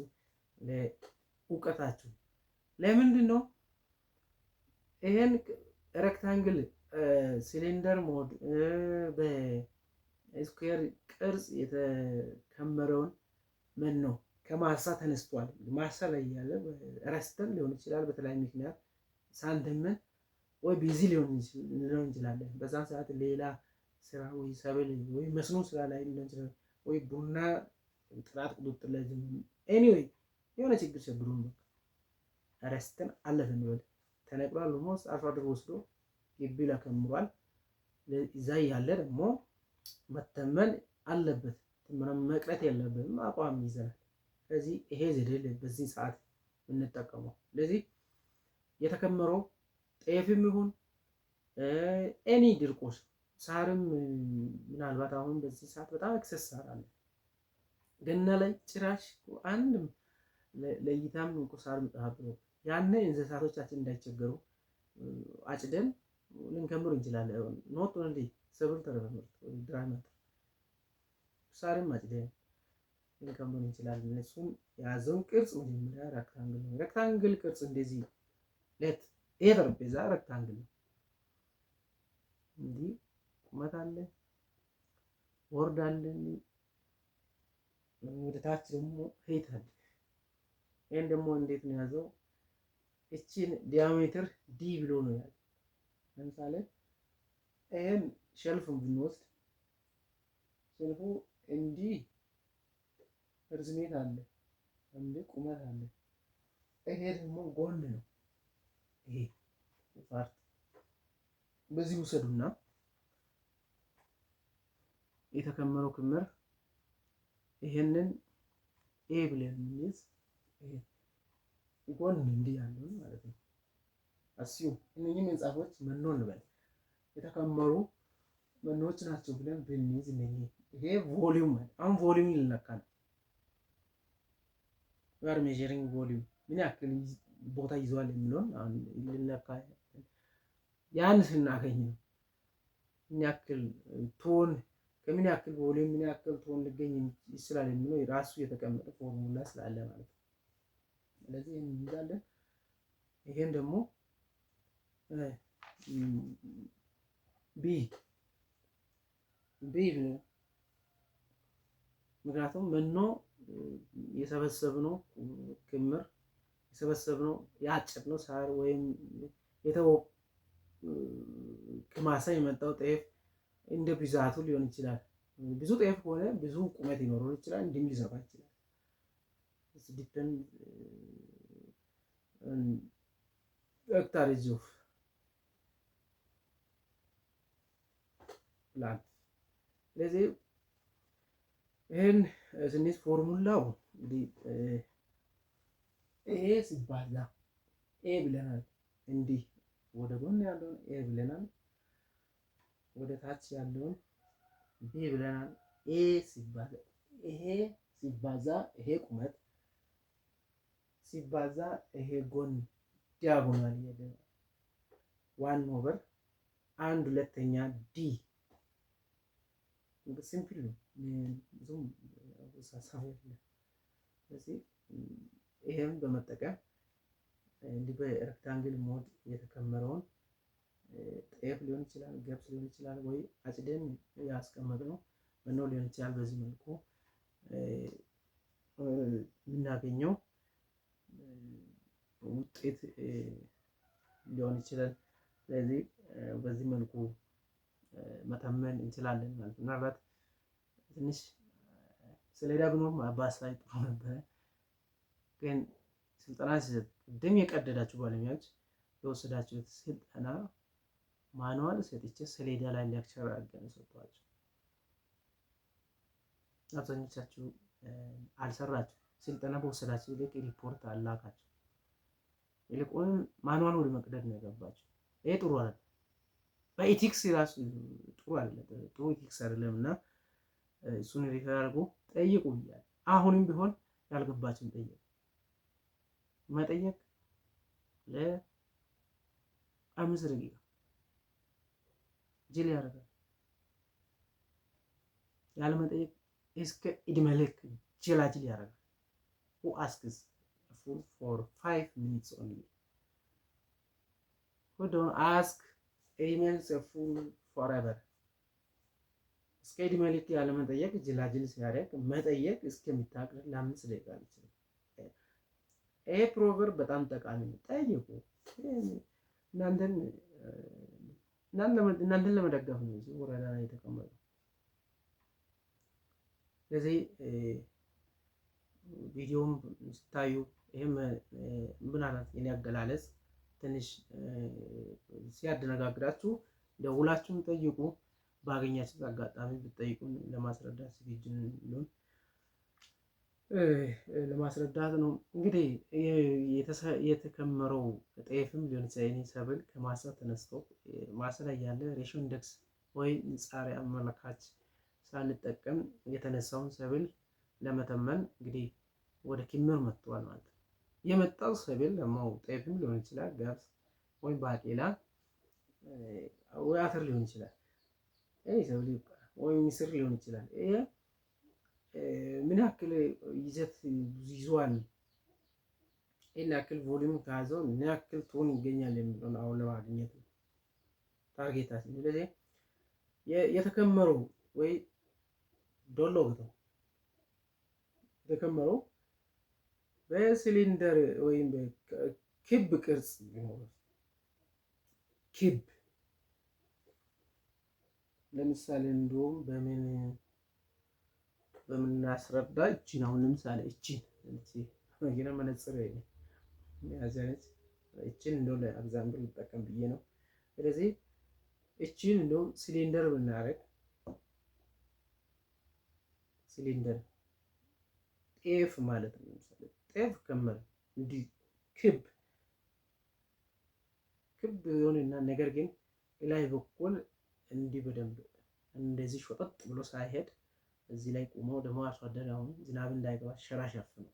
ለእውቀታችሁ። ለምንድን ነው ይሄን ሬክታንግል ሲሊንደር ሞድ በስኩዌር ቅርጽ የተከመረውን መኖ ከማሳ ተነስቷል። ማሳ ላይ ያለ ረስተን ሊሆን ይችላል፣ በተለያየ ምክንያት ሳንተምን ወይ ቢዚ ሊሆን እንችላለን። በዛን ሰዓት ሌላ ስራ ወይ ሰብል ወይ መስኖ ስራ ላይ ሊሆን ይችላል፣ ወይ ቡና ጥራት ቁጥጥር ላይ ኤኒዌይ የሆነ ችግር ቸግሩን ረስተን አለፈን ይወል ተነቅሏል። ሞስ አርሶ አደር ወስዶ ግቢ ላይ ከምሯል። እዛ ያለ ደግሞ መተመን አለበት፣ ምንም መቅረት የለበትም። አቋም ይዘናል። ስለዚህ ይሄ ዘዴ በዚህ ሰዓት የምንጠቀመው። ስለዚህ የተከመረው ጤፍም ይሁን ኤኒ ድርቆሽ ሳርም ምናልባት አሁን በዚህ ሰዓት በጣም ኤክሰስ ሳር አለ። ገና ላይ ጭራሽ አንድም ለእይታም እንኳ ሳር ምጣሃብ ነው። ያኔ እንስሳቶቻችን እንዳይቸገሩ አጭደን ልንከምር እንችላለን። ኖት ኦንሊ ሰብል ተረፈምርት ድራይ ማተር ሳርም አጭደን ልንከምር እንችላለን። እነሱም የያዘውን ቅርጽ መጀመሪያ ሬክታንግል ነው። ሬክታንግል ቅርጽ እንደዚህ ለት ይሄ ጠረጴዛ ሬክታንግል ነው። እንዲህ ቁመት አለ፣ ወርድ አለ፣ ወደ ታች ደግሞ ሄት አለ። ይሄን ደግሞ እንዴት ነው ያዘው? እቺን ዲያሜትር ዲ ብሎ ነው ያለው። ለምሳሌ ይሄን ሸልፉን ብንወስድ ሸልፉ እንዲህ ርዝሜት አለ፣ እንዲህ ቁመት አለ። ይሄ ደግሞ ጎን ነው። ይሄ ፓርት በዚህ ውሰዱና የተከመረው ክምር ይሄንን ኤ ብለን እንይዝ። ይሄ ጎን እንዲህ ያለው ማለት ነው። አስዩ እነኚህ መንጻፎች መኖ እንበል የተከመሩ መኖች ናቸው ብለን ብንይዝ እነኚህ ይሄ ቮሊዩም ማለት አሁን ቮሊዩም ይለካ ነው። ጋር ሜዠሪንግ ቮሊዩም ምን ያክል ቦታ ይዟል የሚለውን አሁን ይለካ ያን ስናገኝ ነው ምን ያክል ቶን ከምን ያክል ቮሊዩም ምን ያክል ቶን ሊገኝ ይችላል የሚለው ራሱ የተቀመጠ ፎርሙላ ስላለ ማለት ነው። ስለዚህ እንይዛለን። ይሄን ደግሞ ቢ ምክንያቱም መኖ የሰበሰብነው ክምር የሰበሰብነው ያጨድነው ሳር ወይም የተወው ከማሳ የመጣው ጤፍ እንደ ብዛቱ ሊሆን ይችላል። ብዙ ጤፍ ሆነ ብዙ ቁመት ይኖረው ይችላል፣ እንዲህ ሊሰፋ ይችላል። it's depend hectares of land። ስለዚህ ይሄን ስንይዝ ፎርሙላው እንግዲህ ኤ ሲባዛ ኤ ብለናል። እንዲህ ወደ ጎን ያለውን ኤ ብለናል፣ ወደ ታች ያለውን ቢ ብለናል። ኤ ሲባዛ ይሄ ሲባዛ ይሄ ቁመት ሲባዛ ይሄ ጎን ዲያጎናል ይሄ ዋን ኦቨር አንድ ሁለተኛ ዲ ሲምፕል ነው። ብዙም ሳሳብ የለም። ስለዚህ ይሄን በመጠቀም እንዲህ በሬክታንግል ሞድ የተከመረውን ጤፍ ሊሆን ይችላል፣ ገብስ ሊሆን ይችላል፣ ወይ አጭደን ያስቀመጥነው መኖ ሊሆን ይችላል። በዚህ መልኩ የምናገኘው ውጤት ሊሆን ይችላል። ስለዚህ በዚህ መልኩ መተመን እንችላለን ማለት ነው። ምናልባት ትንሽ ሰሌዳ ቢኖር በአስፋይ ጥሩ ነበረ። ግን ስልጠና ቅድም የቀደዳችሁ ባለሙያዎች የወሰዳችሁት ስልጠና ማኑዋል ሰጥቼ ሰሌዳ ላይ ሌክቸር አድርገን ሰጥቷቸው አብዛኞቻችሁ አልሰራችሁ። ስልጠና በወሰዳችሁ ይልቅ ሪፖርት አላካችሁ። ይልቁንም ማኑዋል ወደ መቅደድ ነው የገባችሁ። ይሄ ጥሩ አይደለም። በኢቲክስ ራሱ ጥሩ አይደለም። ጥሩ ኢቲክስ አይደለም እና እሱን ሪፈር አድርጎ ጠይቁ እያለ አሁንም ቢሆን ያልገባችሁን ጠይቁ። መጠየቅ ለ5 ደቂቃ ጅል ያደርጋል። ያለመጠየቅ እስከ ዕድሜ ልክ ጅላጅል ያደርጋል። who asks for 5 minutes only, who don't ask remains a fool forever. እስከ ዕድሜ ልክ ያለመጠየቅ ጅላጅል ሲያደርግ መጠየቅ እስከሚታገል ለ5 ደቂቃ ይችላል። ይሄ ፕሮቨርብ በጣም ጠቃሚ ነው። ጠይቁ። እናንተን ለመደገፍ ነው እዚህ ወረዳ ላይ የተቀመጠው። ስለዚህ ቪዲዮም ስታዩ ይሄም ምናልባት የኔ አገላለጽ ትንሽ ሲያደነጋግራችሁ ደውላችሁም ጠይቁ። ባገኛችሁት አጋጣሚ ብትጠይቁን ለማስረዳት ዝግጁ ነን። ለማስረዳት ነው እንግዲህ የተከመረው ጤፍም ሊሆን ይችላል። የኔ ሰብል ከማሳ ተነስቶ ማሳ ላይ ያለ ሬሽዮ ኢንዴክስ ወይ ንጻሬ አመለካች ሳንጠቀም የተነሳውን ሰብል ለመተመን እንግዲህ ወደ ክምር መጥቷል ማለት ነው። የመጣው ሰብል ደግሞ ጤፍም ሊሆን ይችላል፣ ገብስ ወይ ባቄላ ወይ አተር ሊሆን ይችላል። ይሄ ሰብል ይባላል። ወይ ምስር ሊሆን ይችላል። ይሄ ምን ያክል ይዘት ይዟል፣ ይሄን ያክል ቮሊዩም ከያዘው ምን ያክል ቶን ይገኛል የሚለውን አሁን ለማግኘት ታርጌታችን። ስለዚህ የተከመረው ወይ ዶሎ ነው የተከመረው በሲሊንደር ወይም በክብ ቅርጽ ቢሆን ክብ ለምሳሌ እንደውም በምናስረዳ እቺን አሁን ለምሳሌ እቺን ይሄን መነጽር ያዘነች እቺን እንደው ለኤግዛምፕል ልጠቀም ብዬ ነው። ስለዚህ እቺን እንደው ሲሊንደር ብናረግ ሲሊንደር ጤፍ ማለት ነው። ለምሳሌ ጤፍ ከመር እንዲህ ክብ የሆነና ነገር ግን ላይ በኩል እንዲህ በደንብ እንደዚህ ሾጠጥ ብሎ ሳይሄድ እዚህ ላይ ቆሞ ደግሞ አርሶ አደር አሁን ዝናብ እንዳይገባ ሸራ ሸፍነው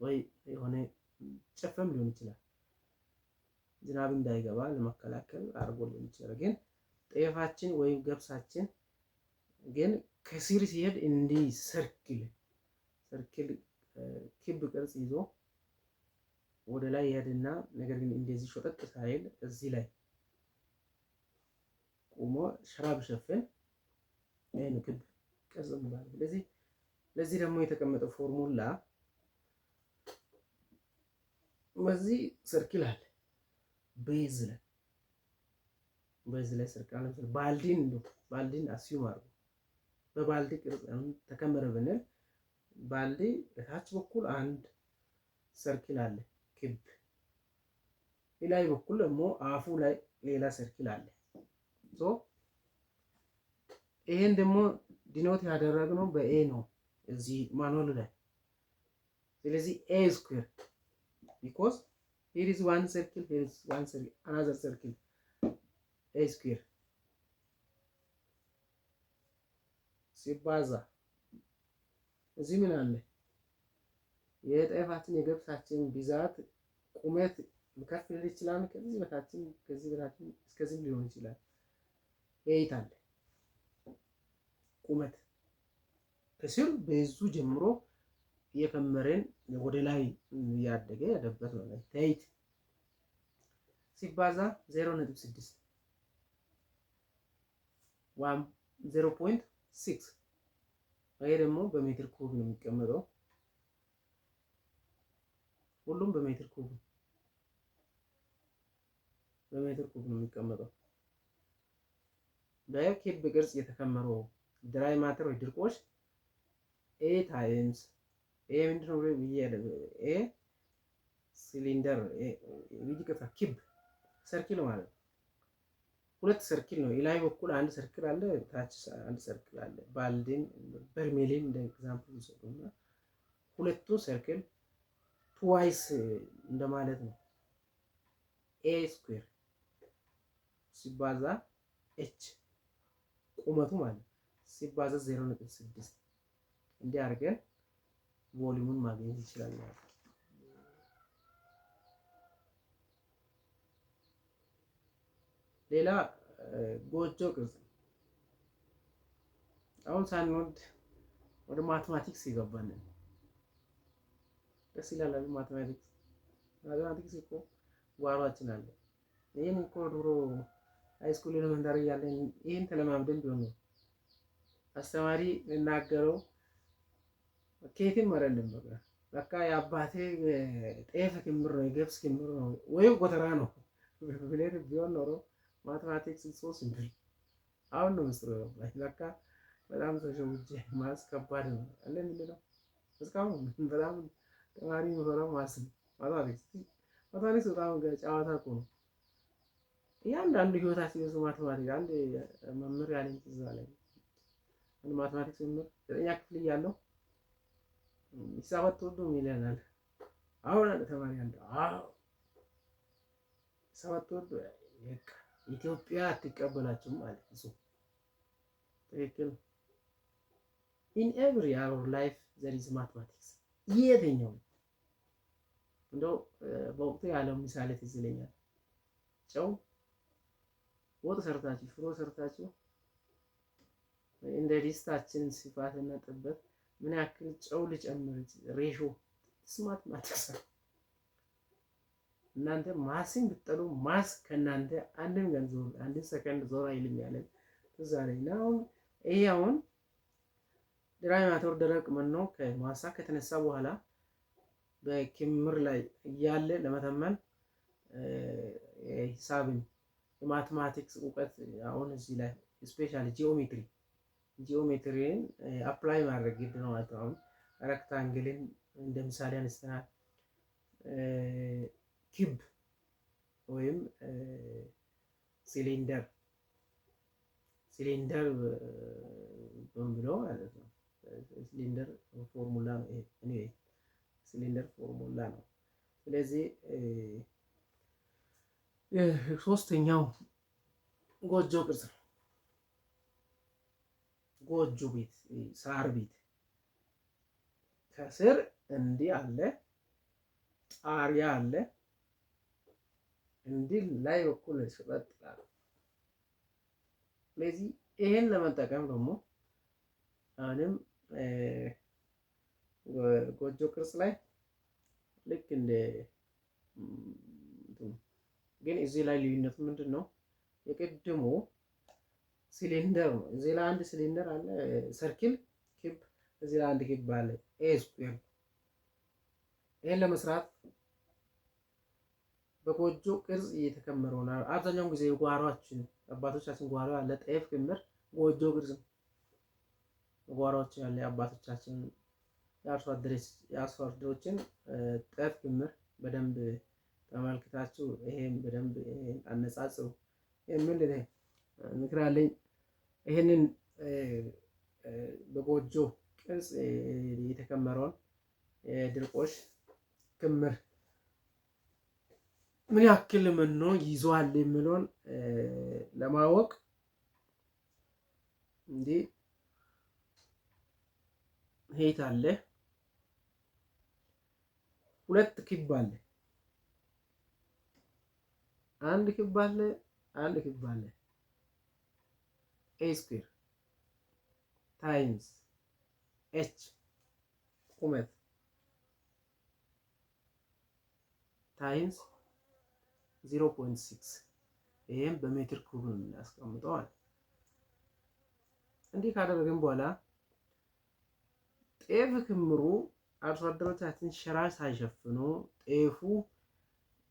ወይ የሆነ ጨፈም ሊሆን ይችላል ዝናብ እንዳይገባ ለመከላከል አድርጎ ሊሆን ይችላል። ግን ጤፋችን ወይም ገብሳችን ግን ከስር ሲሄድ እንዲህ ሰርክል ክብ ቅርጽ ይዞ ወደ ላይ ይሄድና ነገር ግን እንደዚህ ሾጠጥ ሳይል እዚህ ላይ ቆሞ ሸራ ቢሸፍን ይሄ ነው ክብ ቅርጽ ማለት። ስለዚህ ለዚህ ደግሞ የተቀመጠው ፎርሙላ በዚህ ሰርክል አለ። ቤዝ ላይ ሰርክል አለ። ባልዲን አስዩም አድርጉ። በባልዲ ቅርጽ ተከመረ ብንል ባልዲ በታች በኩል አንድ ሰርክል አለ ክብ፣ ላይ በኩል ደግሞ አፉ ላይ ሌላ ሰርክል አለ። ይሄን ደግሞ ዲኖት ያደረግነው በኤ ነው እዚህ ማኑዋል ላይ። ስለዚህ ኤ ስኩዌር because here is one circle, here is one circle, another circle, a square ሲባዛ እዚህ ምን አለ? የጤፋችን የገብሳችን ብዛት ቁመት ከፍ ሊል ይችላል። ከዚህ በታችን እስከዚህ ሊሆን ይችላል። ኤይት አለ ቁመት ከስር በዙ ጀምሮ የከመረን ወደ ላይ ያደገ ያደበት ነው። ኤይት ሲባዛ 0.6 0.6 ይሄ ደግሞ በሜትር ኩብ ነው የሚቀመጠው። ሁሉም በሜትር ኩብ ነው የሚቀመጠው። በክብ ቅርጽ የተከመረው ድራይ ማተር ወይ ድርቆሽ ኤ ታይምስ ኤ ምንድነው ኤ ሲሊንደር ይቅርታ ክብ ሰርክል ማለት ነው። ሁለት ሰርክል ነው። የላይ በኩል አንድ ሰርክል አለ፣ ታች አንድ ሰርክል አለ። ባልዲን በርሜልን እንደ ኤግዛምፕል ይሰጡና ሁለቱ ሰርክል ትዋይስ እንደማለት ነው። ኤ ስኩዌር ሲባዛ ኤች ቁመቱ ማለት ሲባዛ 0.6 እንዲህ አድርገን ቮሊዩሙን ማግኘት ይችላል ማለት ነው። ሌላ ጎጆ ቅርጽ። አሁን ሳንወድ ወደ ማትማቲክስ ይገባል። ደስ ይላል። ማትማቲክስ እኮ ጓሯችን አለ። ይሄን እኮ ድሮ ሃይስኩል ኤሌመንታሪ እያለን ይሄን ተለማምደን ቢሆን ነው አስተማሪ እናገረው ኬትም አይደለም። በቃ የአባቴ ጤፍ ክምር ነው፣ የገብስ ክምር ነው ወይም ጎተራ ነው ብለን ቢሆን ኖሮ ማትማቲክስ ሶስት ሲምፕል። አሁን ነው ምስጥሩ ገባኝ። በቃ በጣም ተሸውጄ ማስ ከባድ ነው አለ ምንድነው እስካሁን በጣም ተማሪ የሚፈራው ማትማቲክስ በጣም ጨዋታ እኮ ነው። እያንዳንዱ ህይወታችን ውስጥ ማትማቲክስ አንድ መምህር ያለኝ ትዝ አለኝ። አንድ ማትማቲክስ መምህር 9ኛ ክፍል እያለሁ ሂሳብ አትወዱም ይለናል። አሁን አንድ ተማሪ አለ ሂሳብ አትወዱ በቃ ኢትዮጵያ አትቀበላችሁም ማለት እሱ ትክክል። ኢን ኤቭሪ አወር ላይፍ ዘር ኢዝ ማትማቲክስ። የትኛው እንደው በወቅቱ ያለው ምሳሌ ትዝ ይለኛል። ጨው ወጥ ሰርታችሁ ሽሮ ሰርታችሁ እንደ ዲስታችን ስፋትና ጥበት ምን ያክል ጨው ልጨምር ሬሾ ማትማቲክስ። እናንተ ማስን ብትጠሉ ማስ ከእናንተ አንድም ገንዘብ አንድ ሰከንድ ዞር አይልም ያለን ትዝ አለኝ። ነው ይሄ አሁን ድራይ ማተር ደረቅ መኖ ከማሳ ከተነሳ በኋላ በክምር ላይ እያለ ለመተመን ሂሳብን የማትማቲክስ እውቀት አሁን እዚህ ላይ ስፔሻሊ ጂኦሜትሪን አፕላይ ማድረግ ግድ ነው ማለት ነው። አሁን ረክታንግልን እንደ ምሳሌ አንስተናል። ኪብ ወይም ሲሊንደር ብለው ማለት ነው። ሲሊንደር ፎርሙላ ነው ይሄ። ኤኒዌይ ሲሊንደር ፎርሙላ ነው። ስለዚህ ሶስተኛው ጎጆ ቅርጽ ነው። ጎጆ ቤት፣ ሳር ቤት ከስር እንዲህ አለ፣ ጣሪያ አለ፣ እንዲህ ላይ በኩል ሽበት ይላል። ስለዚህ ይሄን ለመጠቀም ደግሞ አሁንም ጎጆ ቅርጽ ላይ ልክ እንደ ግን እዚህ ላይ ልዩነቱ ምንድን ነው? የቅድሙ ሲሊንደር ነው። እዚህ ላይ አንድ ሲሊንደር አለ፣ ሰርክል ክብ፣ እዚህ ላይ አንድ ክብ አለ፣ ኤ ስኩዌር። ይሄን ለመስራት በጎጆ ቅርጽ እየተከመረው ነው። አብዛኛውን ጊዜ ጓሯችን አባቶቻችን ጓሮ ያለ ጤፍ ክምር ጎጆ ቅርጽ ነው። ጓሯዎች ያለ አባቶቻችን የአርሶ አደሮችን ጤፍ ክምር በደንብ ተመልክታችሁ ይሄን በደንብ አነጻጽሩ የሚል ምክር አለኝ። ይሄንን በጎጆ ቅርጽ የተከመረውን የድርቆሽ ክምር ምን ያክል መኖ ይዟል የሚለውን ለማወቅ እንዲህ ሄት አለ፣ ሁለት ክብ አለ፣ አንድ ክብ አለ፣ አንድ ክብ አለ። ኤ ስኩዌር ታይምስ ኤች ቁመት ታይምስ 0.6 ይሄም በሜትር ኩብ ነው የምናስቀምጠው። እንዲህ ካደረግን በኋላ ጤፍ ክምሩ አርሶ አደሮቻችን ሸራ ሳይሸፍኑ ጤፉ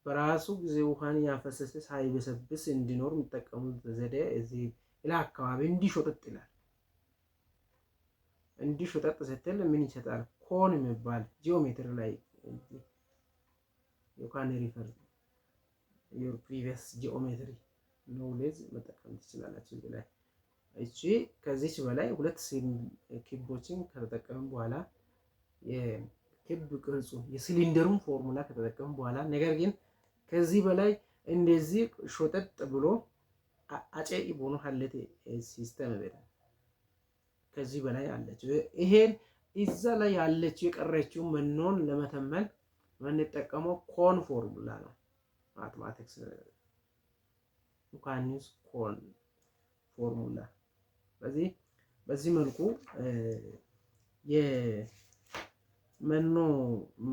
በራሱ ጊዜ ውሃን ያፈሰሰ ሳይበሰብስ እንዲኖር የሚጠቀሙት ዘዴ እዚህ ሌላ አካባቢ እንዲሾጠጥ ይላል። እንዲሾጠጥ ስትል ምን ይሰጣል? ኮን የሚባል ጂኦሜትሪ ላይ you can refer your previous geometry knowledge መጠቀም ትችላላችሁ ላይ እቺ ከዚች በላይ ሁለት ክቦችን ከተጠቀምን በኋላ የክብ ቅርጹ የሲሊንደሩን ፎርሙላ ከተጠቀምን በኋላ ነገር ግን ከዚህ በላይ እንደዚህ ሾጠጥ ብሎ አጨ ኢቦኑ ሀለቴ ሲስተም በለ ከዚህ በላይ አለች። ይሄን እዛ ላይ ያለችው የቀረችው መኖን ለመተመን የምንጠቀመው ኮን ፎርሙላ ነው። ማትማቲክስ ዩካኒስ ኮን ፎርሙላ በዚህ መልኩ የመኖ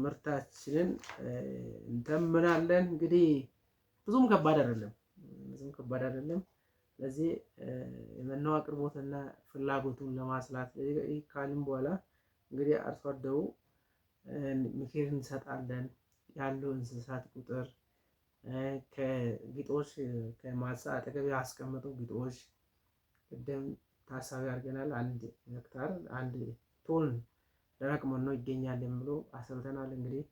ምርታችንን እንተምናለን። እንግዲህ ብዙም ከባድ አይደለም። ስለዚህ የመኖ አቅርቦትና ፍላጎቱን ለማስላት ካልን በኋላ እንግዲህ አርሶ አደሩ ምክር እንሰጣለን። ያለው እንስሳት ቁጥር ከግጦሽ ከማሳ አጠገብ ያስቀመጠው ግጦሽ ቅድም ታሳቢ አድርገናል። 1 ሄክታር 1 ቶን ደረቅ መኖ ይገኛል ብሎ አሰብተናል። እንግዲህ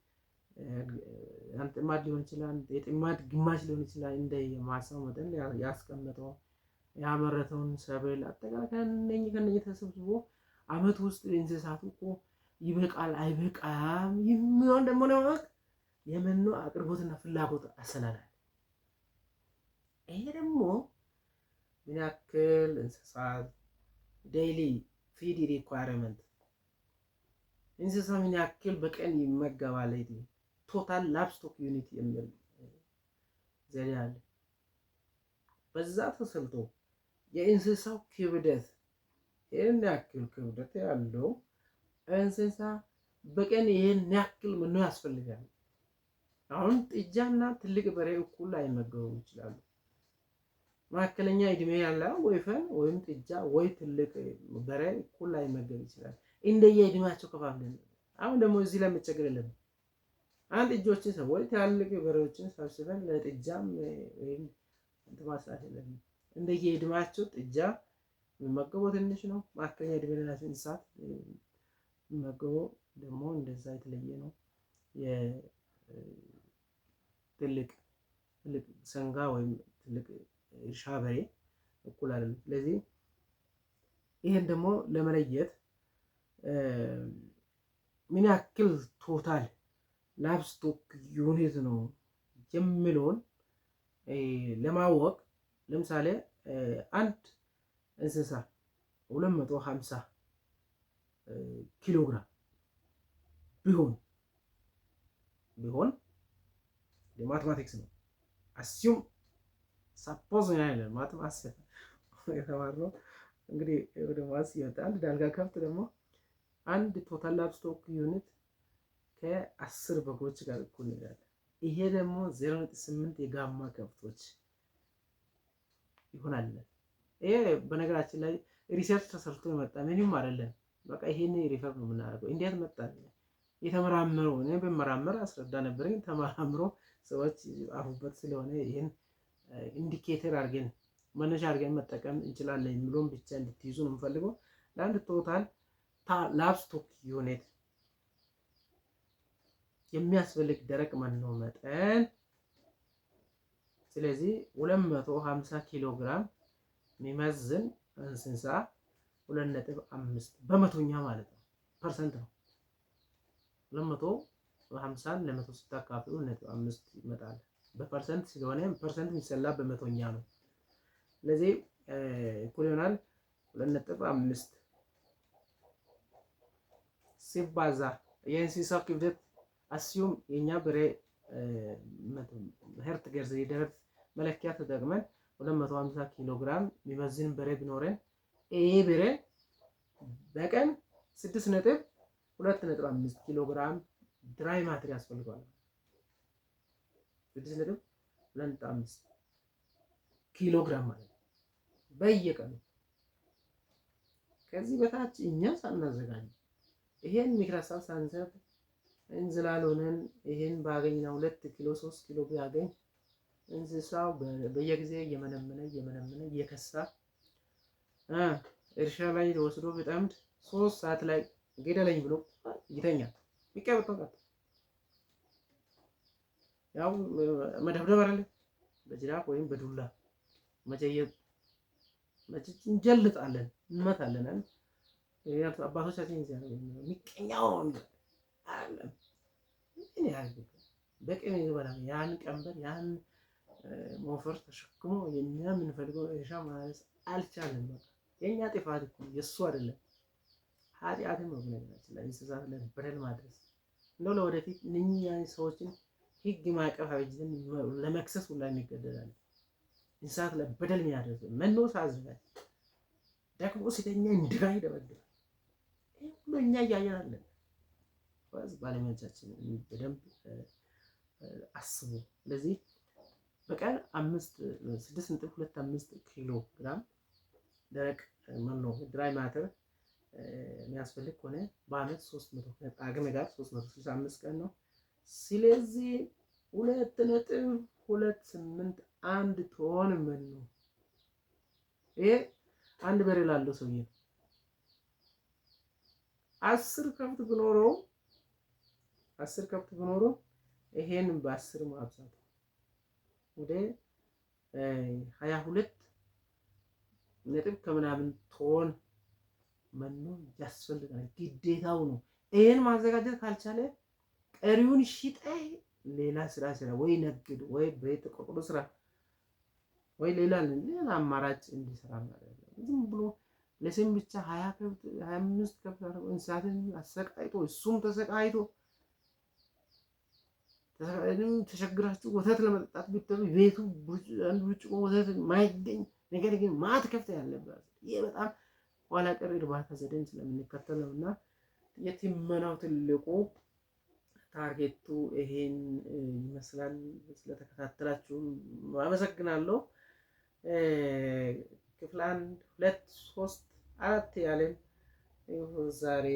ጥማድ ሊሆን ይችላል፣ የጥማድ ግማሽ ሊሆን ይችላል። እንደ ማሳው መጠን ያስቀመጠው ያመረተውን ሰብል አጠቃላይ ከነኚህ ተሰብስቦ አመት ውስጥ እንስሳቱ እኮ ይበቃል አይበቃም የሚሆን ደግሞ ነው የመኖ አቅርቦትና ፍላጎት አሰላላል። ይሄ ደግሞ ምን ያክል እንስሳት ዴይሊ ፊድ ሪኳየርመንት እንስሳ ምን ያክል በቀን ይመገባል ቶታል ላቭስቶክ ዩኒት የሚል ዘዴ አለ። በዛ ተሰልቶ የእንስሳው ክብደት ይሄን ያክል ክብደት ያለው እንስሳ በቀን ይሄን ያክል መኖ ያስፈልጋል። አሁን ጥጃና ትልቅ በሬ እኩል አይመገቡ ይችላሉ። መካከለኛ እድሜ ያለው ወይፈን ወይም ጥጃ ወይ ትልቅ በሬ እኩል አይመገብ ይችላል። እንደየ እድሜያቸው ከፋፍለን አሁን ደግሞ እዚህ ላይ መቸገር የለም። አንድ ጥጆችን ሰዎች ትልቅ በሬዎችን ሰብስበን ለጥጃም ወይም እንትማሳት የለም። እንደየ እድሜያቸው ጥጃ የሚመገበው ትንሽ ነው። መካከለኛ እድሜ ያላቸው እንስሳት የሚመገበው ደግሞ እንደዛ የተለየ ነው። ትልቅ ሰንጋ ወይም ትልቅ እርሻ በሬ እኩል አይደለም። ስለዚህ ይሄን ደግሞ ለመለየት ምን ያክል ቶታል ላቭስቶክ ዩኒት ነው የሚለውን ለማወቅ ለምሳሌ አንድ እንስሳ 250 ኪሎ ግራም ቢሆን የማትማቲክስ ነው አስዩም ሳፖዝ ነው ያለ ማትማቲክስ የተማርነው እንግዲህ ወደ ማስ ይመጣል። ዳልጋ ከብት ደግሞ አንድ ቶታል ላቭስቶክ ዩኒት ከ10 በጎች ጋር እኩል ይላል። ይሄ ደግሞ 0.8 የጋማ ከብቶች ይሆናል። ይሄ በነገራችን ላይ ሪሰርች ተሰርቶ የመጣ ምንም አይደለም። በቃ ይሄን ሪፈር ነው የምናደርገው። እንዴት መጣ የተመራመረው እኔ በመራመር አስረዳ ነበር። ተመራምሮ ሰዎች አፉበት ስለሆነ ይሄን ኢንዲኬተር አድርገን መነሻ አድርገን መጠቀም እንችላለን የሚለውን ብቻ እንድትይዙ ነው የምፈልገው። ለአንድ ቶታል ላቭስቶክ ዩኒት የሚያስፈልግ ደረቅ መኖ መጠን ስለዚህ 250 ኪሎ ግራም የሚመዝን እንስሳ 2.5 በመቶኛ ማለት ነው ፐርሰንት ነው። 250 ለ100 ስታካፍሉ 2.5 ይመጣል። በፐርሰንት ስለሆነ ፐርሰንት የሚሰላ በመቶኛ ነው። ስለዚህ እኩል ይሆናል 2.5 ሲባዛ የእንስሳው ክብደት አስዩም የኛ በሬ ሄርት ገርዝ የደረት መለኪያ ተጠቅመን 250 ኪሎ ግራም የሚመዝን በሬ ቢኖረን ይሄ በሬ በቀን 6.2.5 ኪሎ ግራም ድራይ ማተር ያስፈልጋል። 6.2.5 ኪሎ ግራም ማለት በየቀኑ ከዚህ በታች እኛ ሳናዘጋጅ ይሄን ምክር ሀሳብ ሳንሰጥ እንዝላል ሆነን ይሄን ባገኘው 2 ኪሎ 3 ኪሎ ቢያገኝ እንስሳው በየጊዜ እየመነመነ እየከሳ እርሻ ላይ ወስዶ ቢጠምድ 3 ሰዓት ላይ ግደለኝ ብሎ ይተኛል። ይቀበጥ ነው ያው መደብደብ አይደለ በጅራፍ ወይም በዱላ መጨየጥ እንጀልጣለን እንመታለን። አባቶቻችን ይዘው የሚቀኛው ነው እንዴ አይደለም። እኔ ያልኩ በቀን ይበላል ያን ቀንበር ያን ሞፈር ተሸክሞ የኛ የምንፈልገው እርሻ ማለት አልቻለም። በቃ የኛ ጥፋት እኮ የሱ አይደለም። ኃጢአትም ነው በነገራችን ላይ እንስሳት ላይ በደል ማድረስ እንደው ለወደፊት እነኛ ሰዎችን ህግ ማዕቀፍ አበጅተን ለመክሰስ ሁላ እንገደዳለን። እንስሳት ላይ በደል የሚያደርስ መኖ ሳያዘጋጅ ደግሞ ሲተኛ እንድራ ይደበድባል። ይህ ሁሉ እኛ እያየን አለን። ባለሙያዎቻችን በደንብ አስቡ። ስለዚህ በቀን 6.25 ኪሎ ግራም ደረቅ መኖ ድራይ ማተር የሚያስፈልግ ከሆነ በአመት 300 አቅም ጋር 365 ቀን ነው። ስለዚህ 2.281 ቶን መኖ ይሄ አንድ በሬ ላለው ሰውዬ 10 ከብት ቢኖረው ይሄን በ10 ማብዛት ወደ 22 ነጥብ ከምናምን ቶን መኖ ያስፈልጋል። ግዴታው ነው። ይሄን ማዘጋጀት ካልቻለ ቀሪውን ሽጠ ሌላ ስራ ወይ ነግድ ወይ ቤት ቆጥሮ ስራ ወይ ሌላ አማራጭ እንዲሰራ ማለት ነው። ዝም ብሎ ለስም ብቻ 20 ከብት 25 ከብት እንስሳትን አሰቃይቶ እሱም ተሰቃይቶ ተሸግራችሁ ወተት ለመጠጣት ብትሉ ቤቱ አንዱ ብርጭቆ ወተት ማይገኝ ነገር ግን ማት ከፍተ ያለበት ይሄ በጣም ኋላ ቀር እርባታ ዘዴን ስለምንከተል ነውና የትመናው ትልቁ ታርጌቱ ይሄን ይመስላል። ስለተከታተላችሁ አመሰግናለሁ። ክፍል 1 2 3 4 ያለን ዛሬ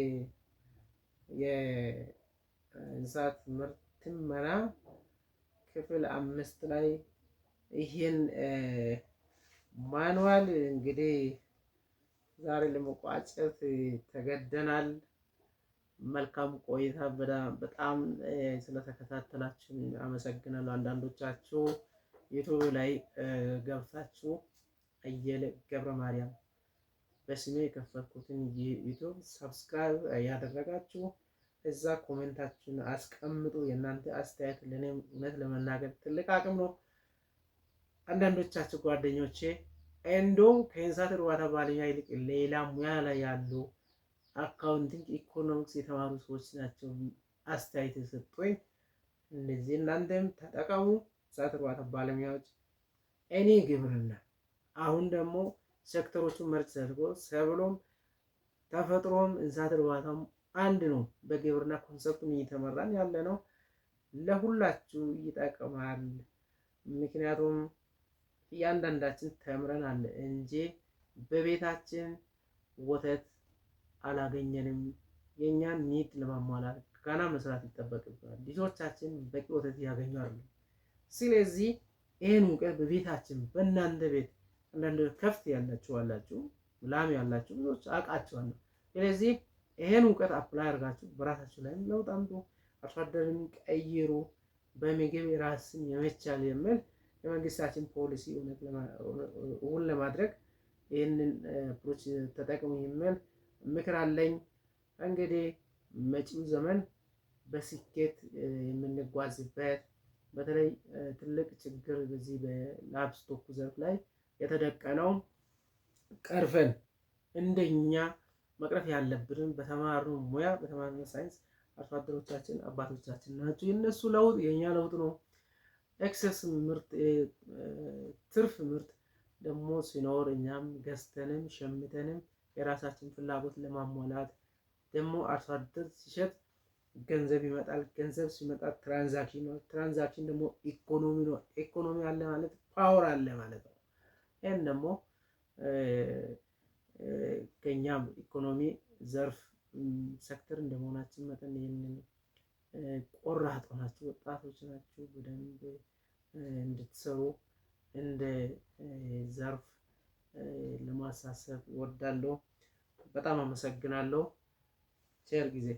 የእንስሳት ምርት ትመና ክፍል 5 ላይ ይሄን ማኑዋል እንግዲህ ዛሬ ለመቋጨት ተገደናል። መልካም ቆይታ። በጣም ስለተከታተላችሁ አመሰግናለሁ። አንዳንዶቻችሁ ዩቲዩብ ላይ ገብታችሁ አየለ ገብረ ማርያም በስሜ የከፈትኩትን ዩቲዩብ ሰብስክራይብ ያደረጋችሁ እዛ ኮሜንታችሁን አስቀምጡ። የእናንተ አስተያየት ለኔ እውነት ለመናገር ትልቅ አቅም ነው። አንዳንዶቻችሁ ጓደኞቼ እንደውም ከእንስሳት እርባታ ባለሙያ ይልቅ ሌላ ሙያ ላይ ያሉ አካውንቲንግ፣ ኢኮኖሚክስ የተማሩ ሰዎች ናቸው አስተያየት የሰጡኝ። እንደዚህ እናንተም ተጠቀሙ። እንስሳት እርባታ ባለሙያዎች እኔ ግብርና አሁን ደግሞ ሴክተሮቹን መርጭ ተደርጎ ሰብሎም ተፈጥሮም እንስሳት እርባታም አንድ ነው። በግብርና ኮንሰፕት እየተመራን ያለ ነው። ለሁላችሁ ይጠቅማል። ምክንያቱም እያንዳንዳችን ተምረናል እንጂ በቤታችን ወተት አላገኘንም። የኛን ኒድ ለማሟላት ገና መስራት ይጠበቅብናል። ልጆቻችን በቂ ወተት ያገኛሉ። ስለዚህ ይሄን እውቀት በቤታችን በእናንተ ቤት አንዳንድ ከፍት ያላችሁ አላችሁ፣ ላም ያላችሁ ብዙዎች አውቃቸዋለሁ። ስለዚህ ይሄን እውቀት አፕላይ አድርጋችሁ በራሳችሁ ላይ ለውጥ አምጡ፣ አርሶ አደርን ቀይሩ። በምግብ ራስን የመቻል የሚል የመንግስታችን ፖሊሲ እውን ለማድረግ ይህንን ፕሮች ተጠቅሙ የሚል ምክር አለኝ። እንግዲህ መጪው ዘመን በስኬት የምንጓዝበት በተለይ ትልቅ ችግር በዚህ በላይቭስቶክ ዘርፍ ላይ የተደቀነው ቀርፈን እንደኛ መቅረፍ ያለብንን በተማርነው ሙያ በተማርነው ሳይንስ አርሶ አደሮቻችን አባቶቻችን ናቸው። የነሱ ለውጥ የኛ ለውጥ ነው። ኤክሰስ ምርት ትርፍ ምርት ደግሞ ሲኖር እኛም ገዝተንም ሸምተንም የራሳችን ፍላጎት ለማሟላት ደግሞ አርሶ አደር ሲሸጥ ገንዘብ ይመጣል። ገንዘብ ሲመጣ ትራንዛክሽን ነው። ትራንዛክሽን ደግሞ ኢኮኖሚ ነው። ኢኮኖሚ አለ ማለት ፓወር አለ ማለት ነው። ይሄን ደግሞ ከኛም ኢኮኖሚ ዘርፍ ሴክተር እንደመሆናችን መጠን ይህንን ቆራጥ ሆናችሁ ወጣቶች ናችሁ በደንብ እንድትሰሩ እንደ ዘርፍ ለማሳሰብ እወዳለሁ። በጣም አመሰግናለሁ። ቸር ጊዜ